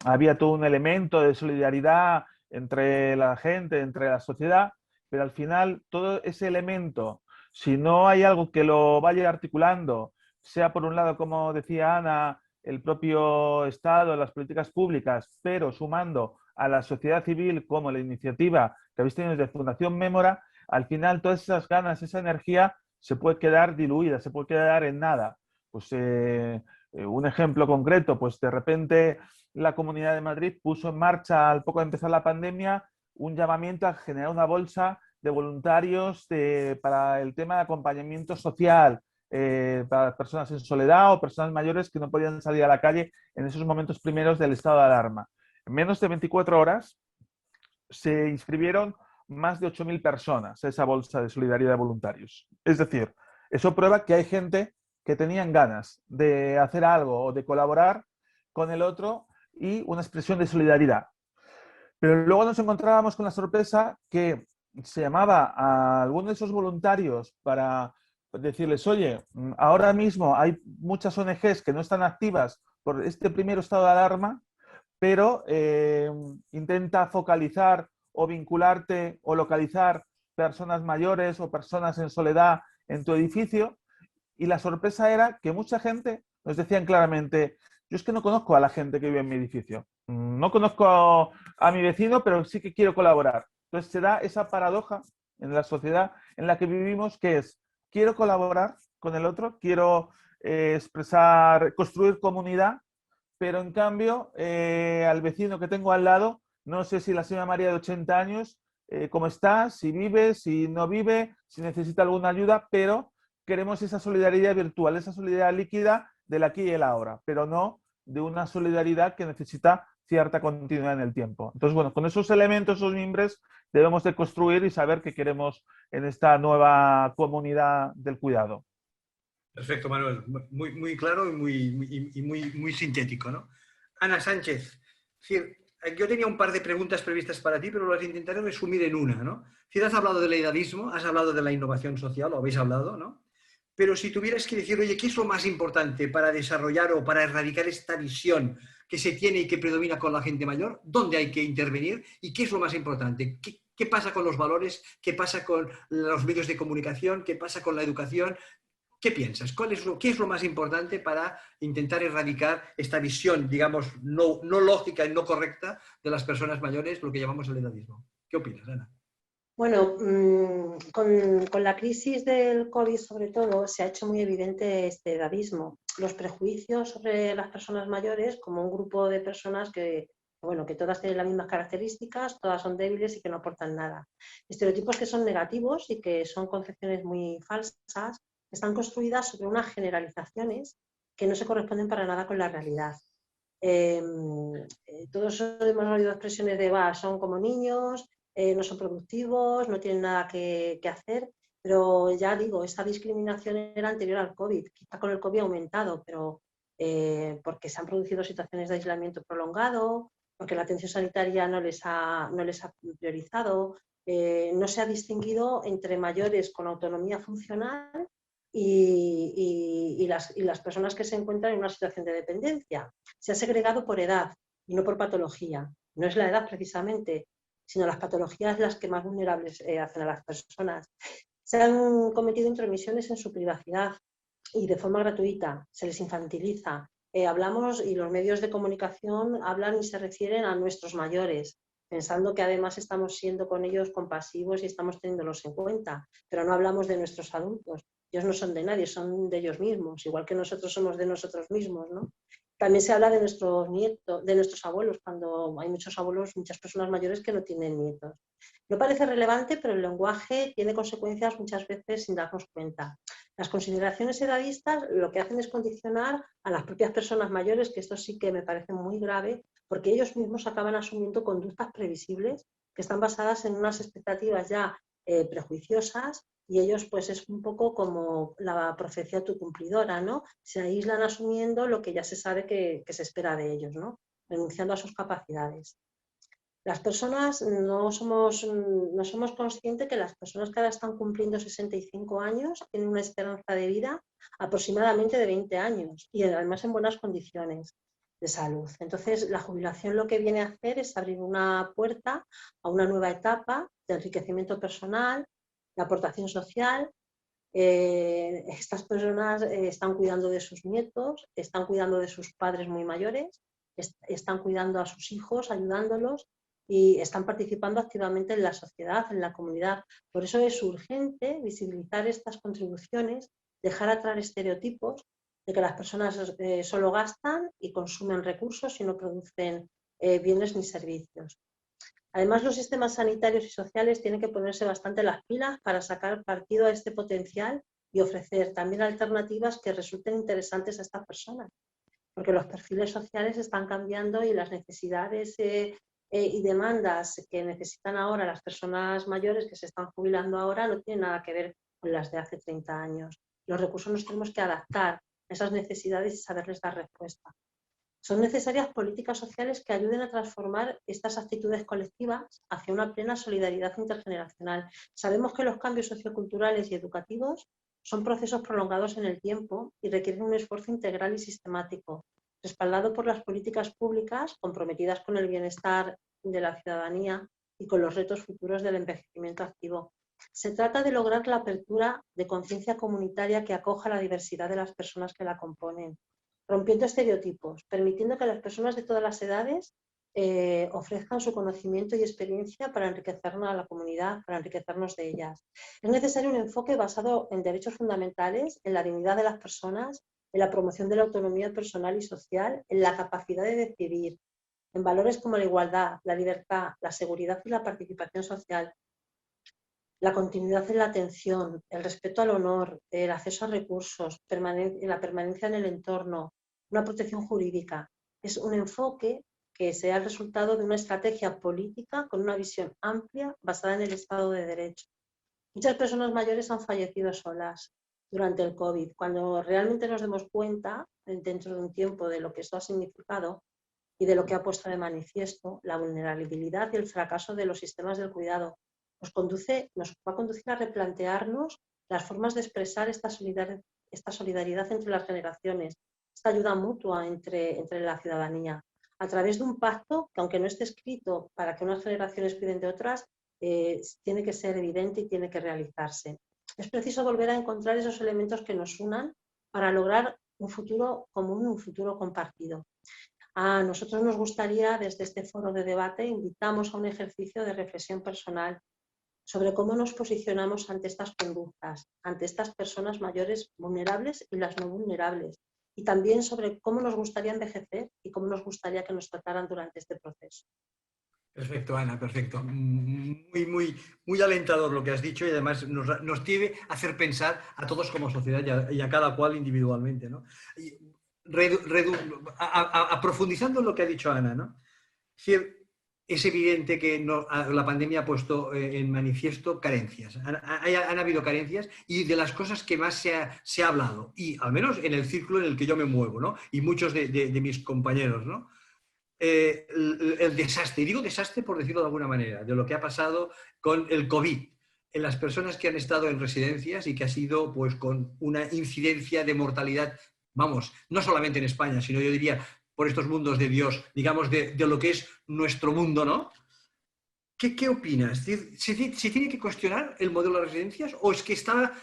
había todo un elemento de solidaridad entre la gente, entre la sociedad, pero al final todo ese elemento, si no hay algo que lo vaya articulando, sea por un lado, como decía Ana, el propio Estado, las políticas públicas, pero sumando a la sociedad civil como la iniciativa que habéis tenido desde Fundación Mémora, al final todas esas ganas, esa energía se puede quedar diluida, se puede quedar en nada. Pues un ejemplo concreto, pues de repente la Comunidad de Madrid puso en marcha al poco de empezar la pandemia un llamamiento a generar una bolsa de voluntarios para el tema de acompañamiento social, para personas en soledad o personas mayores que no podían salir a la calle en esos momentos primeros del estado de alarma. En menos de 24 horas se inscribieron más de 8.000 personas a esa bolsa de solidaridad de voluntarios. Es decir, eso prueba que hay gente que tenían ganas de hacer algo o de colaborar con el otro y una expresión de solidaridad. Pero luego nos encontrábamos con la sorpresa que se llamaba a alguno de esos voluntarios para decirles, oye, ahora mismo hay muchas ONGs que no están activas por este primer estado de alarma, pero intenta focalizar o vincularte o localizar personas mayores o personas en soledad en tu edificio. Y la sorpresa era que mucha gente nos decían claramente, yo es que no conozco a la gente que vive en mi edificio, no conozco a mi vecino, pero sí que quiero colaborar. Entonces se da esa paradoja en la sociedad en la que vivimos, que es, quiero colaborar, con el otro, quiero expresar, construir comunidad, pero en cambio al vecino que tengo al lado, no sé si la señora María de 80 años, cómo está, si vive, si no vive, si necesita alguna ayuda, pero queremos esa solidaridad virtual, esa solidaridad líquida del aquí y el ahora, pero no de una solidaridad que necesita cierta continuidad en el tiempo. Entonces, bueno, con esos elementos, esos mimbres, debemos de construir y saber qué queremos en esta nueva comunidad del cuidado. Perfecto, Manuel. Muy claro y muy sintético, ¿no? Ana Sánchez, yo tenía un par de preguntas previstas para ti, pero las intentaré resumir en una, ¿no? Si has hablado del edadismo, has hablado de la innovación social, lo habéis hablado, ¿no? Pero si tuvieras que decir, oye, ¿qué es lo más importante para desarrollar o para erradicar esta visión que se tiene y que predomina con la gente mayor? ¿Dónde hay que intervenir? ¿Y qué es lo más importante? ¿Qué pasa con los valores? ¿Qué pasa con los medios de comunicación? ¿Qué pasa con la educación? ¿Qué piensas? ¿Qué es lo más importante para intentar erradicar esta visión, digamos, no lógica y no correcta de las personas mayores, lo que llamamos el edadismo? ¿Qué opinas, Ana? Bueno, con la crisis del COVID sobre todo se ha hecho muy evidente este edadismo. Los prejuicios sobre las personas mayores como un grupo de personas que todas tienen las mismas características, todas son débiles y que no aportan nada. Estereotipos que son negativos y que son concepciones muy falsas, están construidas sobre unas generalizaciones que no se corresponden para nada con la realidad. Todos hemos oído expresiones de son como niños, no son productivos, no tienen nada que hacer, pero ya digo, esta discriminación era anterior al COVID, quizá con el COVID ha aumentado, pero porque se han producido situaciones de aislamiento prolongado, porque la atención sanitaria no les ha priorizado, no se ha distinguido entre mayores con autonomía funcional y las personas que se encuentran en una situación de dependencia. Se ha segregado por edad y no por patología. No es la edad precisamente, sino las patologías las que más vulnerables hacen a las personas. Se han cometido intromisiones en su privacidad y de forma gratuita, se les infantiliza. Hablamos y los medios de comunicación hablan y se refieren a nuestros mayores, pensando que además estamos siendo con ellos compasivos y estamos teniéndolos en cuenta, pero no hablamos de nuestros adultos. Ellos no son de nadie, son de ellos mismos, igual que nosotros somos de nosotros mismos, ¿no? También se habla de nuestros nietos, de nuestros abuelos, cuando hay muchos abuelos, muchas personas mayores que no tienen nietos. No parece relevante, pero el lenguaje tiene consecuencias muchas veces sin darnos cuenta. Las consideraciones edadistas lo que hacen es condicionar a las propias personas mayores, que esto sí que me parece muy grave, porque ellos mismos acaban asumiendo conductas previsibles que están basadas en unas expectativas ya prejuiciosas, y ellos pues es un poco como la profecía autocumplidora, ¿no? Se aíslan asumiendo lo que ya se sabe que se espera de ellos, ¿no? Renunciando a sus capacidades. Las personas no somos conscientes que las personas que ahora están cumpliendo 65 años tienen una esperanza de vida aproximadamente de 20 años y además en buenas condiciones de salud. Entonces, la jubilación lo que viene a hacer es abrir una puerta a una nueva etapa de enriquecimiento personal, de aportación social. Estas personas están cuidando de sus nietos, están cuidando de sus padres muy mayores, están cuidando a sus hijos, ayudándolos y están participando activamente en la sociedad, en la comunidad. Por eso es urgente visibilizar estas contribuciones, dejar atrás estereotipos de que las personas solo gastan y consumen recursos y no producen bienes ni servicios. Además, los sistemas sanitarios y sociales tienen que ponerse bastante las pilas para sacar partido a este potencial y ofrecer también alternativas que resulten interesantes a estas personas, porque los perfiles sociales están cambiando y las necesidades y demandas que necesitan ahora las personas mayores que se están jubilando ahora no tienen nada que ver con las de hace 30 años. Los recursos nos tenemos que adaptar a esas necesidades y saberles dar respuesta. Son necesarias políticas sociales que ayuden a transformar estas actitudes colectivas hacia una plena solidaridad intergeneracional. Sabemos que los cambios socioculturales y educativos son procesos prolongados en el tiempo y requieren un esfuerzo integral y sistemático, respaldado por las políticas públicas comprometidas con el bienestar de la ciudadanía y con los retos futuros del envejecimiento activo. Se trata de lograr la apertura de conciencia comunitaria que acoja la diversidad de las personas que la componen, rompiendo estereotipos, permitiendo que las personas de todas las edades ofrezcan su conocimiento y experiencia para enriquecernos a la comunidad, para enriquecernos de ellas. Es necesario un enfoque basado en derechos fundamentales, en la dignidad de las personas, en la promoción de la autonomía personal y social, en la capacidad de decidir, en valores como la igualdad, la libertad, la seguridad y la participación social, la continuidad en la atención, el respeto al honor, el acceso a recursos, la permanencia en el entorno, una protección jurídica. Es un enfoque que sea el resultado de una estrategia política con una visión amplia basada en el Estado de Derecho. Muchas personas mayores han fallecido solas durante el COVID. Cuando realmente nos demos cuenta, dentro de un tiempo, de lo que esto ha significado y de lo que ha puesto de manifiesto, la vulnerabilidad y el fracaso de los sistemas del cuidado, nos va a conducir a replantearnos las formas de expresar esta solidaridad entre las generaciones, esta ayuda mutua entre la ciudadanía, a través de un pacto que, aunque no esté escrito para que unas generaciones cuiden de otras, tiene que ser evidente y tiene que realizarse. Es preciso volver a encontrar esos elementos que nos unan para lograr un futuro común, un futuro compartido. A nosotros nos gustaría, desde este foro de debate, invitamos a un ejercicio de reflexión personal sobre cómo nos posicionamos ante estas conductas, ante estas personas mayores vulnerables y las no vulnerables, y también sobre cómo nos gustaría envejecer y cómo nos gustaría que nos trataran durante este proceso. Perfecto, Ana, perfecto. Muy alentador lo que has dicho y además nos debe hacer pensar a todos como sociedad y a cada cual individualmente, ¿no? Y profundizando en lo que ha dicho Ana, ¿no? Es evidente que la pandemia ha puesto en manifiesto carencias. Han habido carencias y de las cosas que más se ha hablado, y al menos en el círculo en el que yo me muevo, ¿no? Y muchos de mis compañeros, ¿no? El desastre, y digo desastre por decirlo de alguna manera, de lo que ha pasado con el COVID, en las personas que han estado en residencias y que ha sido pues con una incidencia de mortalidad, vamos, no solamente en España, sino yo diría por estos mundos de Dios, digamos, de lo que es nuestro mundo, ¿no? ¿Qué opinas? ¿Se tiene que cuestionar el modelo de residencias o es que estaba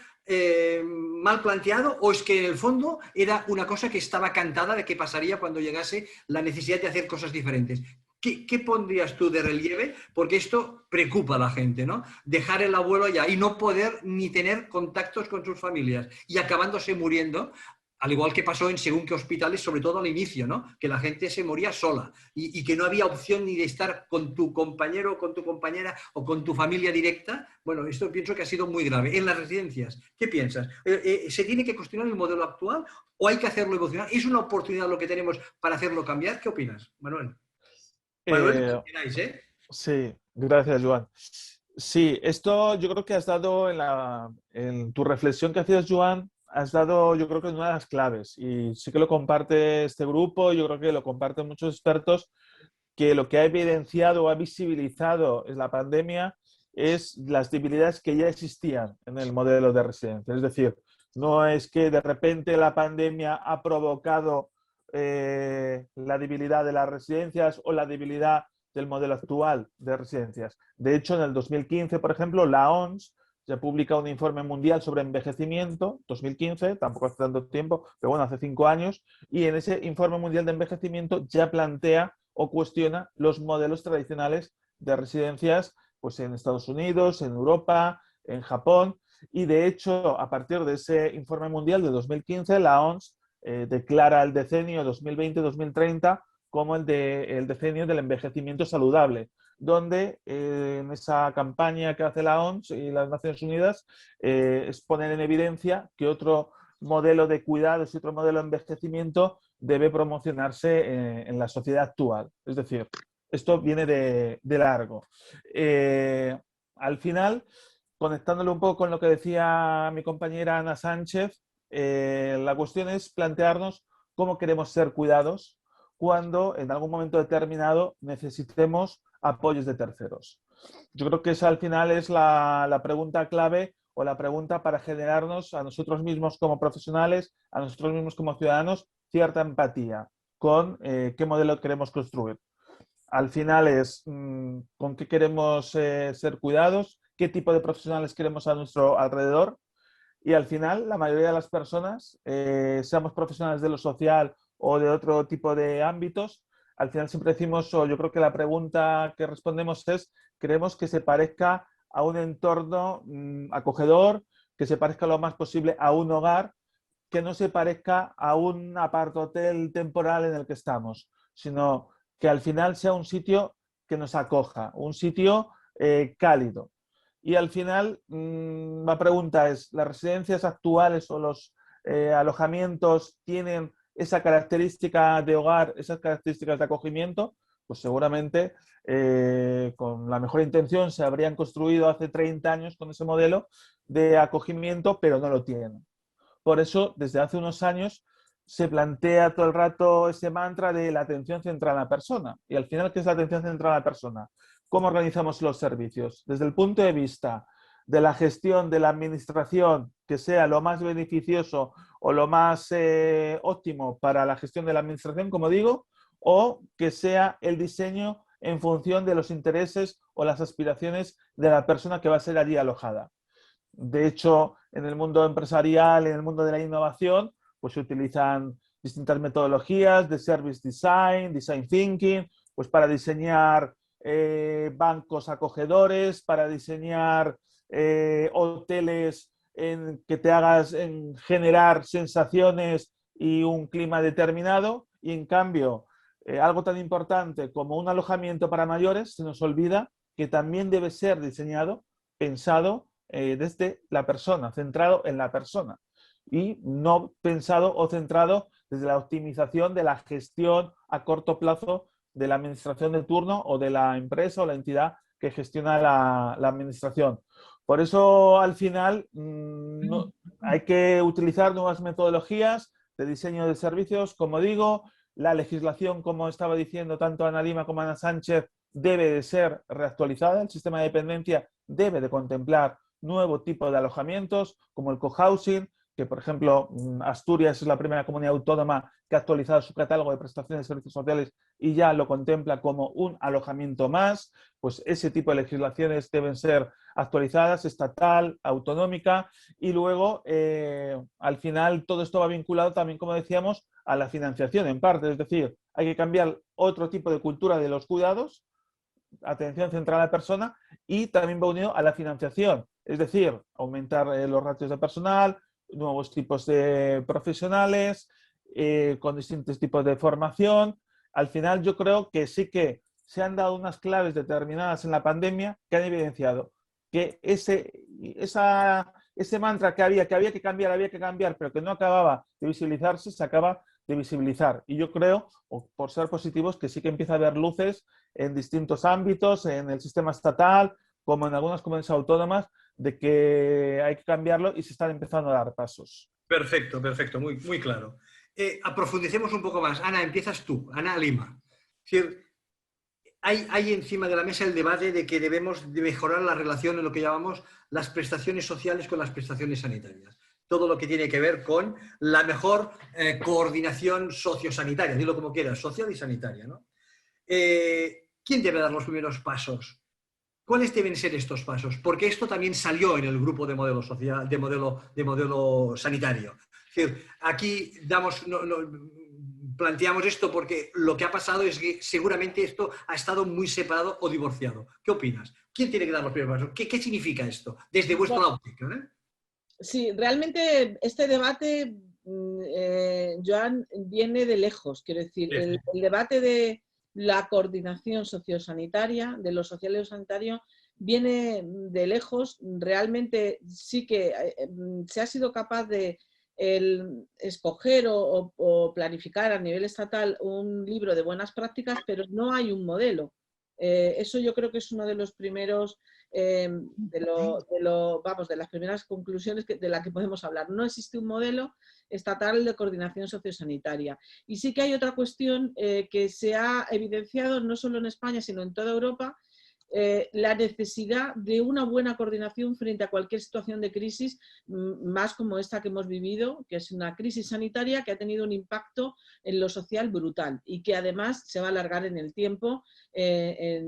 mal planteado o es que en el fondo era una cosa que estaba cantada de qué pasaría cuando llegase la necesidad de hacer cosas diferentes? ¿Qué pondrías tú de relieve? Porque esto preocupa a la gente, ¿no? Dejar el abuelo allá y no poder ni tener contactos con sus familias y acabándose muriendo, al igual que pasó en según qué hospitales, sobre todo al inicio, ¿no? Que la gente se moría sola y que no había opción ni de estar con tu compañero o con tu compañera o con tu familia directa. Bueno, esto pienso que ha sido muy grave. En las residencias, ¿qué piensas? ¿Se tiene que cuestionar el modelo actual o hay que hacerlo evolucionar? ¿Es una oportunidad lo que tenemos para hacerlo cambiar? ¿Qué opinas, Manuel? Manuel, ¿qué opináis, eh? Sí, gracias, Joan. Sí, esto yo creo que has dado en tu reflexión que hacías, Joan, has dado yo creo que una de las claves y sí que lo comparte este grupo, yo creo que lo comparten muchos expertos, que lo que ha evidenciado o ha visibilizado en la pandemia es las debilidades que ya existían en el modelo de residencia. Es decir, no es que de repente la pandemia ha provocado la debilidad de las residencias o la debilidad del modelo actual de residencias. De hecho, en el 2015, por ejemplo, la OMS se publica un informe mundial sobre envejecimiento, 2015, tampoco hace tanto tiempo, pero bueno, hace 5 años, y en ese informe mundial de envejecimiento ya plantea o cuestiona los modelos tradicionales de residencias pues en Estados Unidos, en Europa, en Japón, y de hecho, a partir de ese informe mundial de 2015, la OMS declara el decenio 2020-2030 como el decenio del envejecimiento saludable, donde en esa campaña que hace la OMS y las Naciones Unidas ponen en evidencia que otro modelo de cuidados y otro modelo de envejecimiento debe promocionarse en la sociedad actual. Es decir, esto viene de largo. Al final, conectándolo un poco con lo que decía mi compañera Ana Sánchez, la cuestión es plantearnos cómo queremos ser cuidados cuando en algún momento determinado necesitemos apoyos de terceros. Yo creo que esa al final es la pregunta clave o la pregunta para generarnos a nosotros mismos como profesionales, a nosotros mismos como ciudadanos, cierta empatía con qué modelo queremos construir. Al final es con qué queremos ser cuidados, qué tipo de profesionales queremos a nuestro alrededor y al final la mayoría de las personas, seamos profesionales de lo social o de otro tipo de ámbitos, al final siempre decimos, o yo creo que la pregunta que respondemos es, queremos que se parezca a un entorno acogedor, que se parezca lo más posible a un hogar, que no se parezca a un apartohotel temporal en el que estamos, sino que al final sea un sitio que nos acoja, un sitio cálido. Y al final, la pregunta es, ¿las residencias actuales o los alojamientos tienen esa característica de hogar, esas características de acogimiento? Pues seguramente con la mejor intención se habrían construido hace 30 años con ese modelo de acogimiento, pero no lo tienen. Por eso, desde hace unos años, se plantea todo el rato ese mantra de la atención centrada en la persona. Y al final, ¿qué es la atención centrada en la persona? ¿Cómo organizamos los servicios? Desde el punto de vista de la gestión de la administración, que sea lo más beneficioso o lo más óptimo para la gestión de la administración, como digo, o que sea el diseño en función de los intereses o las aspiraciones de la persona que va a ser allí alojada. De hecho, en el mundo empresarial, en el mundo de la innovación, pues se utilizan distintas metodologías de service design, design thinking, pues para diseñar bancos acogedores, para diseñar hoteles en que te hagas generar sensaciones y un clima determinado. Y en cambio, algo tan importante como un alojamiento para mayores, se nos olvida que también debe ser diseñado, pensado desde la persona, centrado en la persona y no pensado o centrado desde la optimización de la gestión a corto plazo de la administración de turno o de la empresa o la entidad que gestiona la administración. Por eso, al final, hay que utilizar nuevas metodologías de diseño de servicios, como digo, la legislación, como estaba diciendo tanto Ana Lima como Ana Sánchez, debe de ser reactualizada, el sistema de dependencia debe de contemplar nuevo tipo de alojamientos, como el cohousing, que por ejemplo Asturias es la primera comunidad autónoma que ha actualizado su catálogo de prestaciones de servicios sociales y ya lo contempla como un alojamiento más. Pues ese tipo de legislaciones deben ser actualizadas, estatal, autonómica, y luego al final todo esto va vinculado también, como decíamos, a la financiación en parte, es decir, hay que cambiar otro tipo de cultura de los cuidados, atención centrada a la persona, y también va unido a la financiación, es decir, aumentar los ratios de personal, nuevos tipos de profesionales, con distintos tipos de formación. Al final yo creo que sí que se han dado unas claves determinadas en la pandemia que han evidenciado que ese mantra que había que cambiar, pero que no acababa de visibilizarse, se acaba de visibilizar. Y yo creo, por ser positivos, que sí que empieza a haber luces en distintos ámbitos, en el sistema estatal, como en algunas comunidades autónomas, de que hay que cambiarlo y se están empezando a dar pasos. Perfecto, perfecto, muy, muy claro. Aprofundicemos un poco más. Ana, empiezas tú, Ana Lima. Es decir, hay encima de la mesa el debate de que debemos de mejorar la relación en lo que llamamos las prestaciones sociales con las prestaciones sanitarias. Todo lo que tiene que ver con la mejor coordinación sociosanitaria, dilo como quieras, social y sanitaria, ¿no? ¿Quién debe dar los primeros pasos? ¿Cuáles deben ser estos pasos? Porque esto también salió en el grupo de modelo social, de modelo sanitario. Es decir, aquí planteamos esto porque lo que ha pasado es que seguramente esto ha estado muy separado o divorciado. ¿Qué opinas? ¿Quién tiene que dar los primeros pasos? ¿Qué significa esto desde vuestra óptica? Sí, realmente este debate, Joan, viene de lejos. Quiero decir, el debate de la coordinación sociosanitaria, de lo social y lo sanitario, viene de lejos. Realmente sí que se ha sido capaz de escoger o planificar a nivel estatal un libro de buenas prácticas, pero no hay un modelo. Eso yo creo que es uno de los primeros, de las primeras conclusiones de las que podemos hablar. No existe un modelo estatal de coordinación sociosanitaria. Y sí que hay otra cuestión que se ha evidenciado no solo en España, sino en toda Europa, la necesidad de una buena coordinación frente a cualquier situación de crisis, más como esta que hemos vivido, que es una crisis sanitaria que ha tenido un impacto en lo social brutal y que además se va a alargar en el tiempo el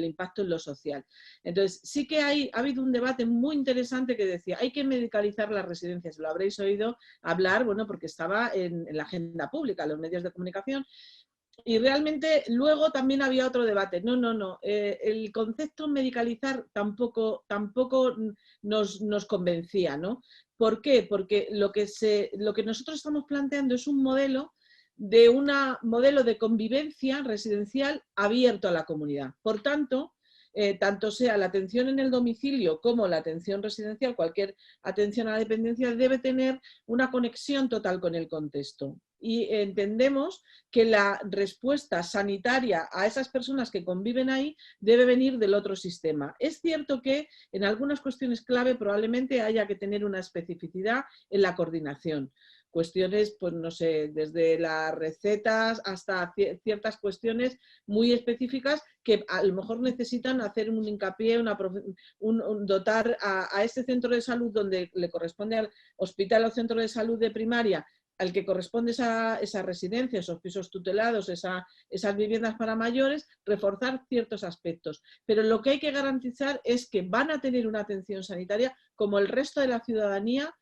impacto en lo social. Entonces, sí que ha habido un debate muy interesante que decía, hay que medicalizar las residencias. Lo habréis oído hablar, bueno, porque estaba en la agenda pública, en los medios de comunicación. Y realmente luego también había otro debate. No. El concepto medicalizar tampoco nos convencía, ¿no? ¿Por qué? Porque lo que nosotros estamos planteando es un modelo de convivencia residencial abierto a la comunidad. Por tanto, tanto sea la atención en el domicilio como la atención residencial, cualquier atención a la dependencia debe tener una conexión total con el contexto. Y entendemos que la respuesta sanitaria a esas personas que conviven ahí debe venir del otro sistema. Es cierto que en algunas cuestiones clave probablemente haya que tener una especificidad en la coordinación. Cuestiones, pues no sé, desde las recetas hasta ciertas cuestiones muy específicas que a lo mejor necesitan hacer un hincapié, dotar a ese centro de salud donde le corresponde al hospital o centro de salud de primaria, al que corresponde esa residencia, esos pisos tutelados, esas viviendas para mayores, reforzar ciertos aspectos. Pero lo que hay que garantizar es que van a tener una atención sanitaria como el resto de la ciudadanía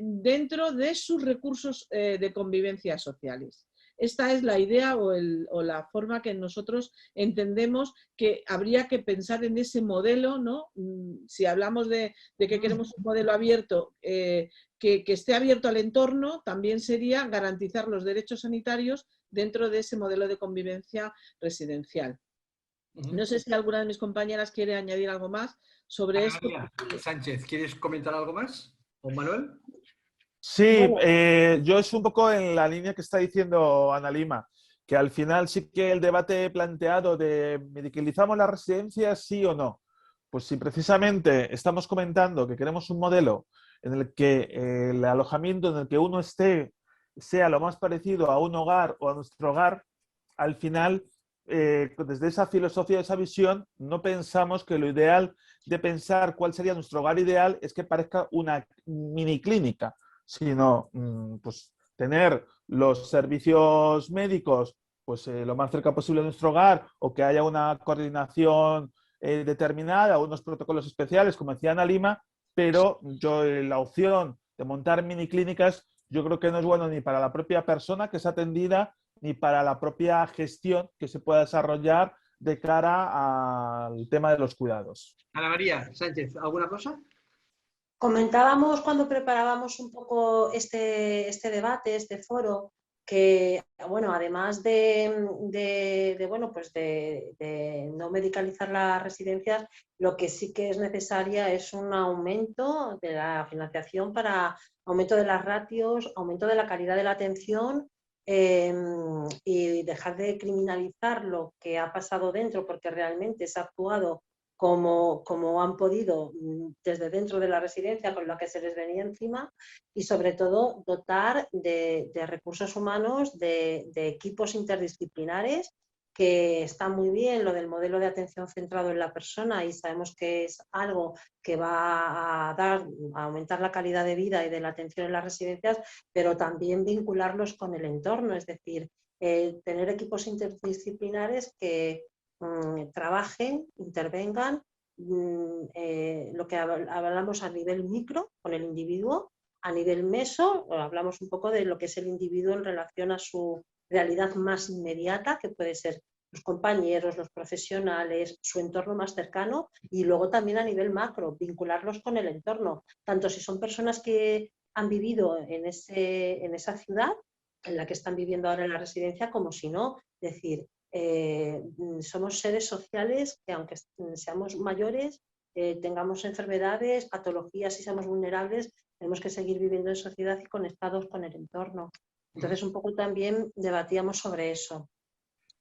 dentro de sus recursos de convivencia sociales. Esta es la idea o la forma que nosotros entendemos que habría que pensar en ese modelo, ¿no? Si hablamos de que queremos un modelo abierto, que esté abierto al entorno, también sería garantizar los derechos sanitarios dentro de ese modelo de convivencia residencial. No sé si alguna de mis compañeras quiere añadir algo más sobre esto. María Sánchez, ¿quieres comentar algo más? ¿O Manuel? Sí, yo es un poco en la línea que está diciendo Ana Lima, que al final sí que el debate planteado de ¿medicalizamos las residencias, sí o no? Pues si precisamente estamos comentando que queremos un modelo en el que el alojamiento en el que uno esté sea lo más parecido a un hogar o a nuestro hogar, al final, desde esa filosofía, esa visión, no pensamos que lo ideal de pensar cuál sería nuestro hogar ideal es que parezca una mini clínica, sino pues, tener los servicios médicos pues, lo más cerca posible de nuestro hogar, o que haya una coordinación determinada, unos protocolos especiales, como decía Ana Lima, pero yo la opción de montar mini clínicas yo creo que no es bueno ni para la propia persona que es atendida, ni para la propia gestión que se pueda desarrollar de cara al tema de los cuidados. Ana María Sánchez, ¿alguna cosa? Comentábamos cuando preparábamos un poco este debate, este foro, que bueno, además de no medicalizar las residencias, lo que sí que es necesaria es un aumento de la financiación para aumento de las ratios, aumento de la calidad de la atención y dejar de criminalizar lo que ha pasado dentro, porque realmente se ha actuado como han podido desde dentro de la residencia con lo que se les venía encima, y sobre todo dotar de recursos humanos, de equipos interdisciplinares, que está muy bien lo del modelo de atención centrado en la persona, y sabemos que es algo que va a aumentar la calidad de vida y de la atención en las residencias, pero también vincularlos con el entorno, es decir, tener equipos interdisciplinares que trabajen, intervengan, lo que hablamos a nivel micro con el individuo, a nivel meso hablamos un poco de lo que es el individuo en relación a su realidad más inmediata, que puede ser los compañeros, los profesionales, su entorno más cercano, y luego también a nivel macro, vincularlos con el entorno, tanto si son personas que han vivido en esa ciudad en la que están viviendo ahora en la residencia, como si no, es decir, somos seres sociales que aunque seamos mayores, tengamos enfermedades, patologías y seamos vulnerables, tenemos que seguir viviendo en sociedad y conectados con el entorno. Entonces un poco también debatíamos sobre eso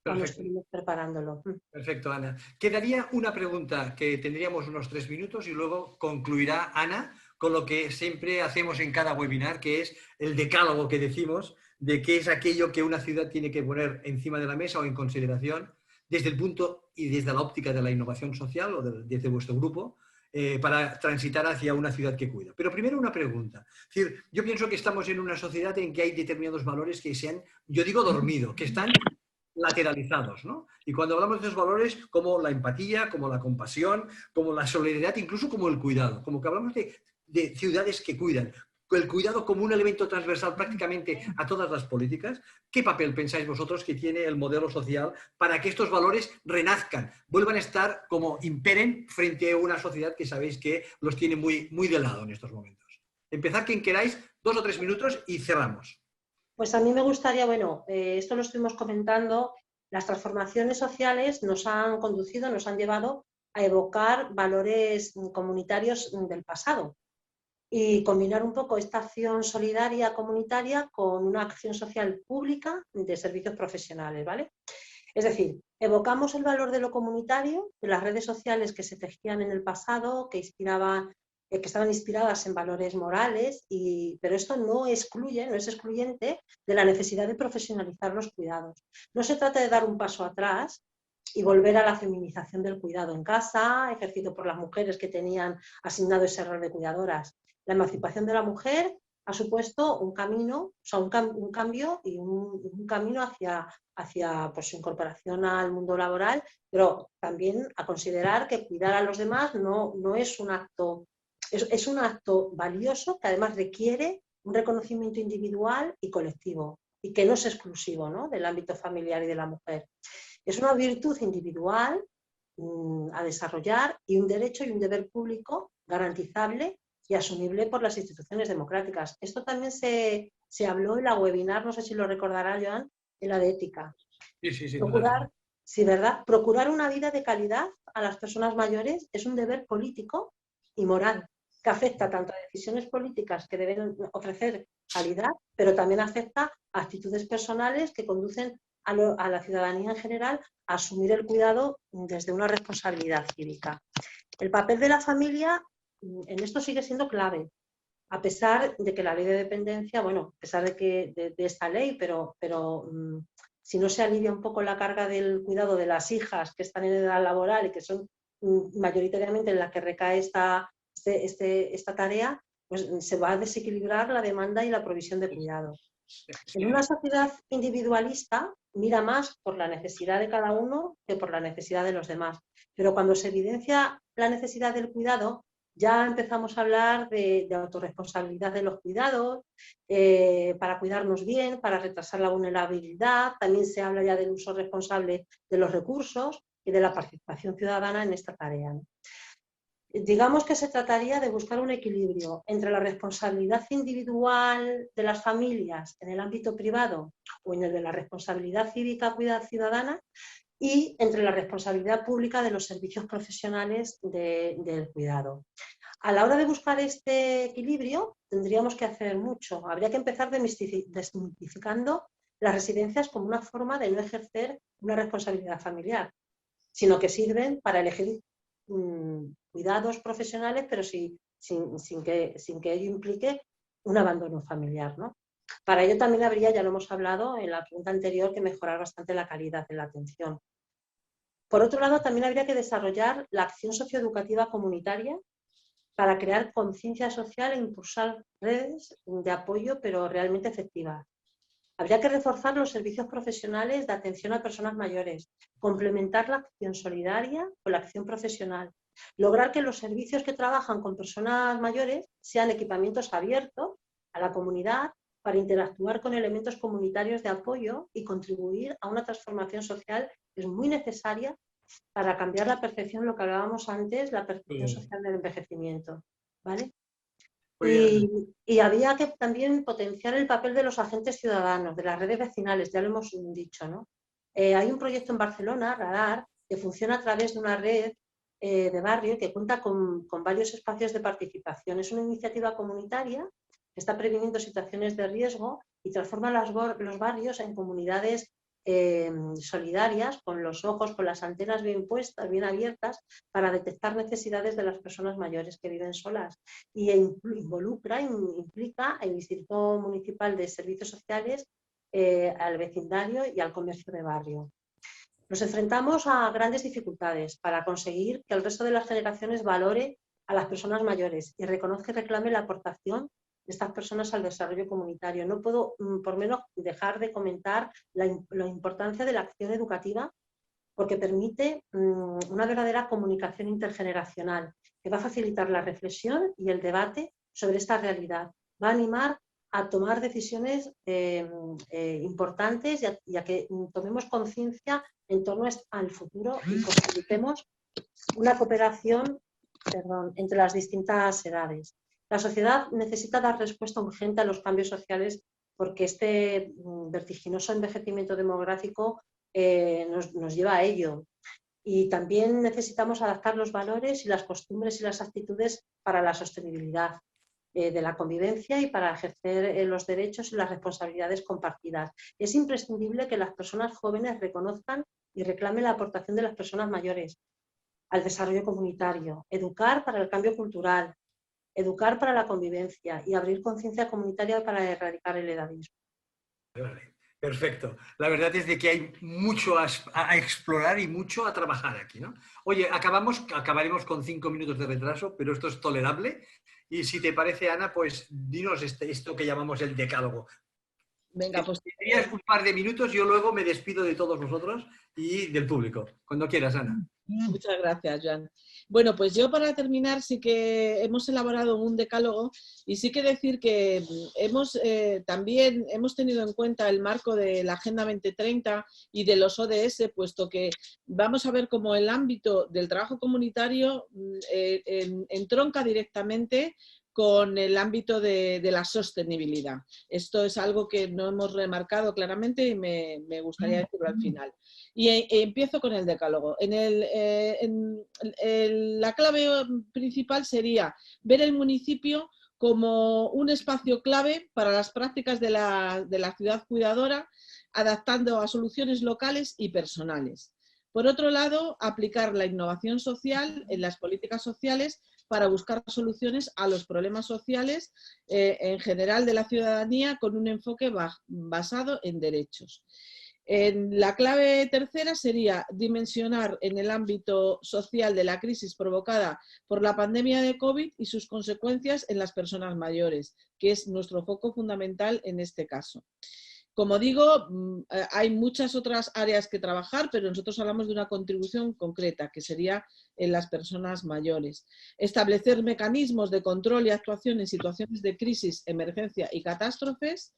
cuando estuvimos preparándolo. Perfecto, Ana. Quedaría una pregunta que tendríamos unos 3 minutos y luego concluirá Ana con lo que siempre hacemos en cada webinar, que es el decálogo que decimos de qué es aquello que una ciudad tiene que poner encima de la mesa o en consideración desde el punto y desde la óptica de la innovación social o desde vuestro grupo para transitar hacia una ciudad que cuida. Pero primero una pregunta. Es decir, yo pienso que estamos en una sociedad en que hay determinados valores que se han, yo digo dormido, que están lateralizados, ¿no? Y cuando hablamos de esos valores, como la empatía, como la compasión, como la solidaridad, incluso como el cuidado, como que hablamos de ciudades que cuidan. el cuidado como un elemento transversal prácticamente a todas las políticas? ¿Qué papel pensáis vosotros que tiene el modelo social para que estos valores renazcan, vuelvan a estar como imperen frente a una sociedad que sabéis que los tiene muy, muy de lado en estos momentos? Empezad quien queráis, 2 o 3 minutos y cerramos. Pues a mí me gustaría, bueno, esto lo estuvimos comentando, las transformaciones sociales nos han conducido, nos han llevado a evocar valores comunitarios del pasado y combinar un poco esta acción solidaria comunitaria con una acción social pública de servicios profesionales, ¿vale? Es decir, evocamos el valor de lo comunitario, de las redes sociales que se tejían en el pasado, que estaban inspiradas en valores morales, pero esto no excluye, no es excluyente de la necesidad de profesionalizar los cuidados. No se trata de dar un paso atrás y volver a la feminización del cuidado en casa, ejercido por las mujeres que tenían asignado ese rol de cuidadoras. La emancipación de la mujer ha supuesto un camino, o sea, un cambio y un camino hacia pues, su incorporación al mundo laboral, pero también a considerar que cuidar a los demás no es un acto, es un acto valioso que además requiere un reconocimiento individual y colectivo y que no es exclusivo, ¿no?, del ámbito familiar y de la mujer. Es una virtud individual a desarrollar y un derecho y un deber público garantizable y asumible por las instituciones democráticas. Esto también se habló en la webinar, no sé si lo recordará, Joan, en la de ética. Sí, Procurar, sí, ¿verdad? Procurar una vida de calidad a las personas mayores es un deber político y moral que afecta tanto a decisiones políticas que deben ofrecer calidad, pero también afecta a actitudes personales que conducen a la ciudadanía en general a asumir el cuidado desde una responsabilidad cívica. El papel de la familia en esto sigue siendo clave, a pesar de que la ley de dependencia, bueno, a pesar de esta ley, pero si no se alivia un poco la carga del cuidado de las hijas que están en edad laboral y que son mayoritariamente en las que recae esta tarea, pues se va a desequilibrar la demanda y la provisión de cuidado. En una sociedad individualista mira más por la necesidad de cada uno que por la necesidad de los demás. Pero cuando se evidencia la necesidad del cuidado, ya empezamos a hablar de autorresponsabilidad de los cuidados, para cuidarnos bien, para retrasar la vulnerabilidad. También se habla ya del uso responsable de los recursos y de la participación ciudadana en esta tarea, ¿no? Digamos que se trataría de buscar un equilibrio entre la responsabilidad individual de las familias en el ámbito privado o en el de la responsabilidad cívica ciudadana y entre la responsabilidad pública de los servicios profesionales del cuidado. A la hora de buscar este equilibrio tendríamos que hacer mucho. Habría que empezar desmitificando las residencias como una forma de no ejercer una responsabilidad familiar, sino que sirven para elegir cuidados profesionales, pero sin que ello implique un abandono familiar, ¿no? Para ello también habría, ya lo hemos hablado en la pregunta anterior, que mejorar bastante la calidad de la atención. Por otro lado, también habría que desarrollar la acción socioeducativa comunitaria para crear conciencia social e impulsar redes de apoyo, pero realmente efectivas. Habría que reforzar los servicios profesionales de atención a personas mayores, complementar la acción solidaria con la acción profesional, lograr que los servicios que trabajan con personas mayores sean equipamientos abiertos a la comunidad para interactuar con elementos comunitarios de apoyo y contribuir a una transformación social que es muy necesaria para cambiar la percepción, lo que hablábamos antes, la percepción social del envejecimiento, ¿vale? Y había que también potenciar el papel de los agentes ciudadanos, de las redes vecinales, ya lo hemos dicho, ¿no? Hay un proyecto en Barcelona, Radar, que funciona a través de una red de barrio que cuenta con varios espacios de participación. Es una iniciativa comunitaria que está previniendo situaciones de riesgo y transforma los barrios en comunidades solidarias, con los ojos, con las antenas bien puestas, bien abiertas, para detectar necesidades de las personas mayores que viven solas. Y implica el Instituto Municipal de Servicios Sociales, al vecindario y al comercio de barrio. Nos enfrentamos a grandes dificultades para conseguir que el resto de las generaciones valore a las personas mayores y reconozca y reclame la aportación de estas personas al desarrollo comunitario. No puedo, por menos, dejar de comentar la importancia de la acción educativa, porque permite una verdadera comunicación intergeneracional que va a facilitar la reflexión y el debate sobre esta realidad va a animar a tomar decisiones importantes y a que tomemos conciencia en torno al futuro y posibilitemos una cooperación entre las distintas edades. La sociedad necesita dar respuesta urgente a los cambios sociales porque este vertiginoso envejecimiento demográfico nos lleva a ello. Y también necesitamos adaptar los valores y las costumbres y las actitudes para la sostenibilidad de la convivencia y para ejercer los derechos y las responsabilidades compartidas. Es imprescindible que las personas jóvenes reconozcan y reclamen la aportación de las personas mayores al desarrollo comunitario, educar para el cambio cultural, educar para la convivencia y abrir conciencia comunitaria para erradicar el edadismo. Vale, perfecto. La verdad es de que hay mucho a explorar y mucho a trabajar aquí, ¿no? Oye, acabaremos con 5 minutos de retraso, pero esto es tolerable. Y si te parece, Ana, pues dinos esto que llamamos el decálogo. Venga, pues tendrías un par de minutos, yo luego me despido de todos vosotros y del público. Cuando quieras, Ana. Muchas gracias, Joan. Bueno, pues yo para terminar sí que hemos elaborado un decálogo y sí que decir que también hemos tenido en cuenta el marco de la Agenda 2030 y de los ODS, puesto que vamos a ver cómo el ámbito del trabajo comunitario entronca directamente con el ámbito de la sostenibilidad. Esto es algo que no hemos remarcado claramente y me gustaría decirlo al final. Y empiezo con el decálogo. La clave principal sería ver el municipio como un espacio clave para las prácticas de la ciudad cuidadora, adaptando a soluciones locales y personales. Por otro lado, aplicar la innovación social en las políticas sociales para buscar soluciones a los problemas sociales en general de la ciudadanía con un enfoque basado en derechos. La clave tercera sería dimensionar en el ámbito social de la crisis provocada por la pandemia de COVID y sus consecuencias en las personas mayores, que es nuestro foco fundamental en este caso. Como digo, hay muchas otras áreas que trabajar, pero nosotros hablamos de una contribución concreta, que sería en las personas mayores. Establecer mecanismos de control y actuación en situaciones de crisis, emergencia y catástrofes.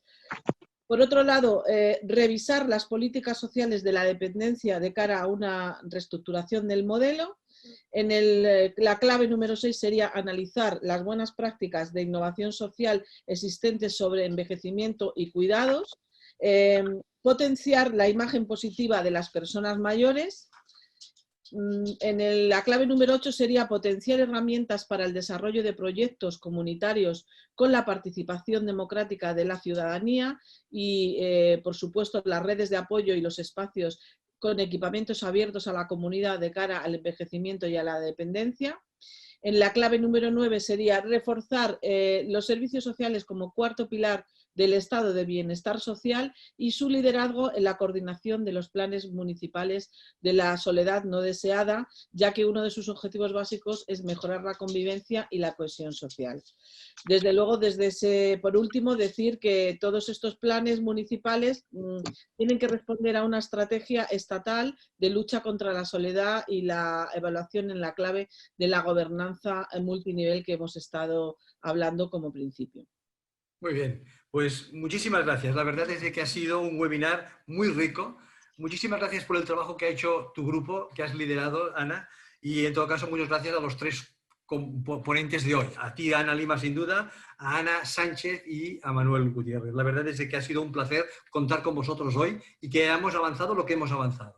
Por otro lado, revisar las políticas sociales de la dependencia de cara a una reestructuración del modelo. La clave número 6 sería analizar las buenas prácticas de innovación social existentes sobre envejecimiento y cuidados. Potenciar la imagen positiva de las personas mayores. La clave número 8 sería potenciar herramientas para el desarrollo de proyectos comunitarios con la participación democrática de la ciudadanía y, por supuesto, las redes de apoyo y los espacios con equipamientos abiertos a la comunidad de cara al envejecimiento y a la dependencia. En la clave número 9 sería reforzar los servicios sociales como cuarto pilar del estado de bienestar social y su liderazgo en la coordinación de los planes municipales de la soledad no deseada, ya que uno de sus objetivos básicos es mejorar la convivencia y la cohesión social. Desde luego, por último, decir que todos estos planes municipales tienen que responder a una estrategia estatal de lucha contra la soledad y la evaluación en la clave de la gobernanza multinivel que hemos estado hablando como principio. Muy bien, pues muchísimas gracias. La verdad es que ha sido un webinar muy rico. Muchísimas gracias por el trabajo que ha hecho tu grupo, que has liderado, Ana. Y en todo caso, muchas gracias a los 3 ponentes de hoy. A ti, Ana Lima, sin duda, a Ana Sánchez y a Manuel Gutiérrez. La verdad es que ha sido un placer contar con vosotros hoy y que hemos avanzado lo que hemos avanzado.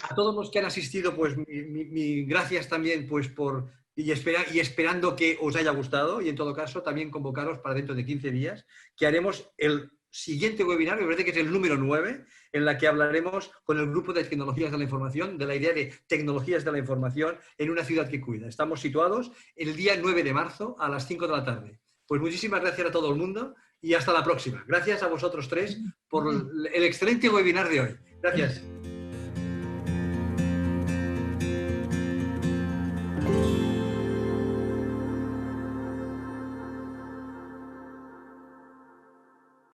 A todos los que han asistido, pues mi gracias también pues por... Y esperando que os haya gustado y en todo caso también convocaros para dentro de 15 días que haremos el siguiente webinar, me parece que es el número 9, en la que hablaremos con el grupo de tecnologías de la información, de la idea de tecnologías de la información en una ciudad que cuida. Estamos situados el día 9 de marzo a las 5 de la tarde. Pues muchísimas gracias a todo el mundo y hasta la próxima. Gracias a vosotros 3 por el excelente webinar de hoy. Gracias.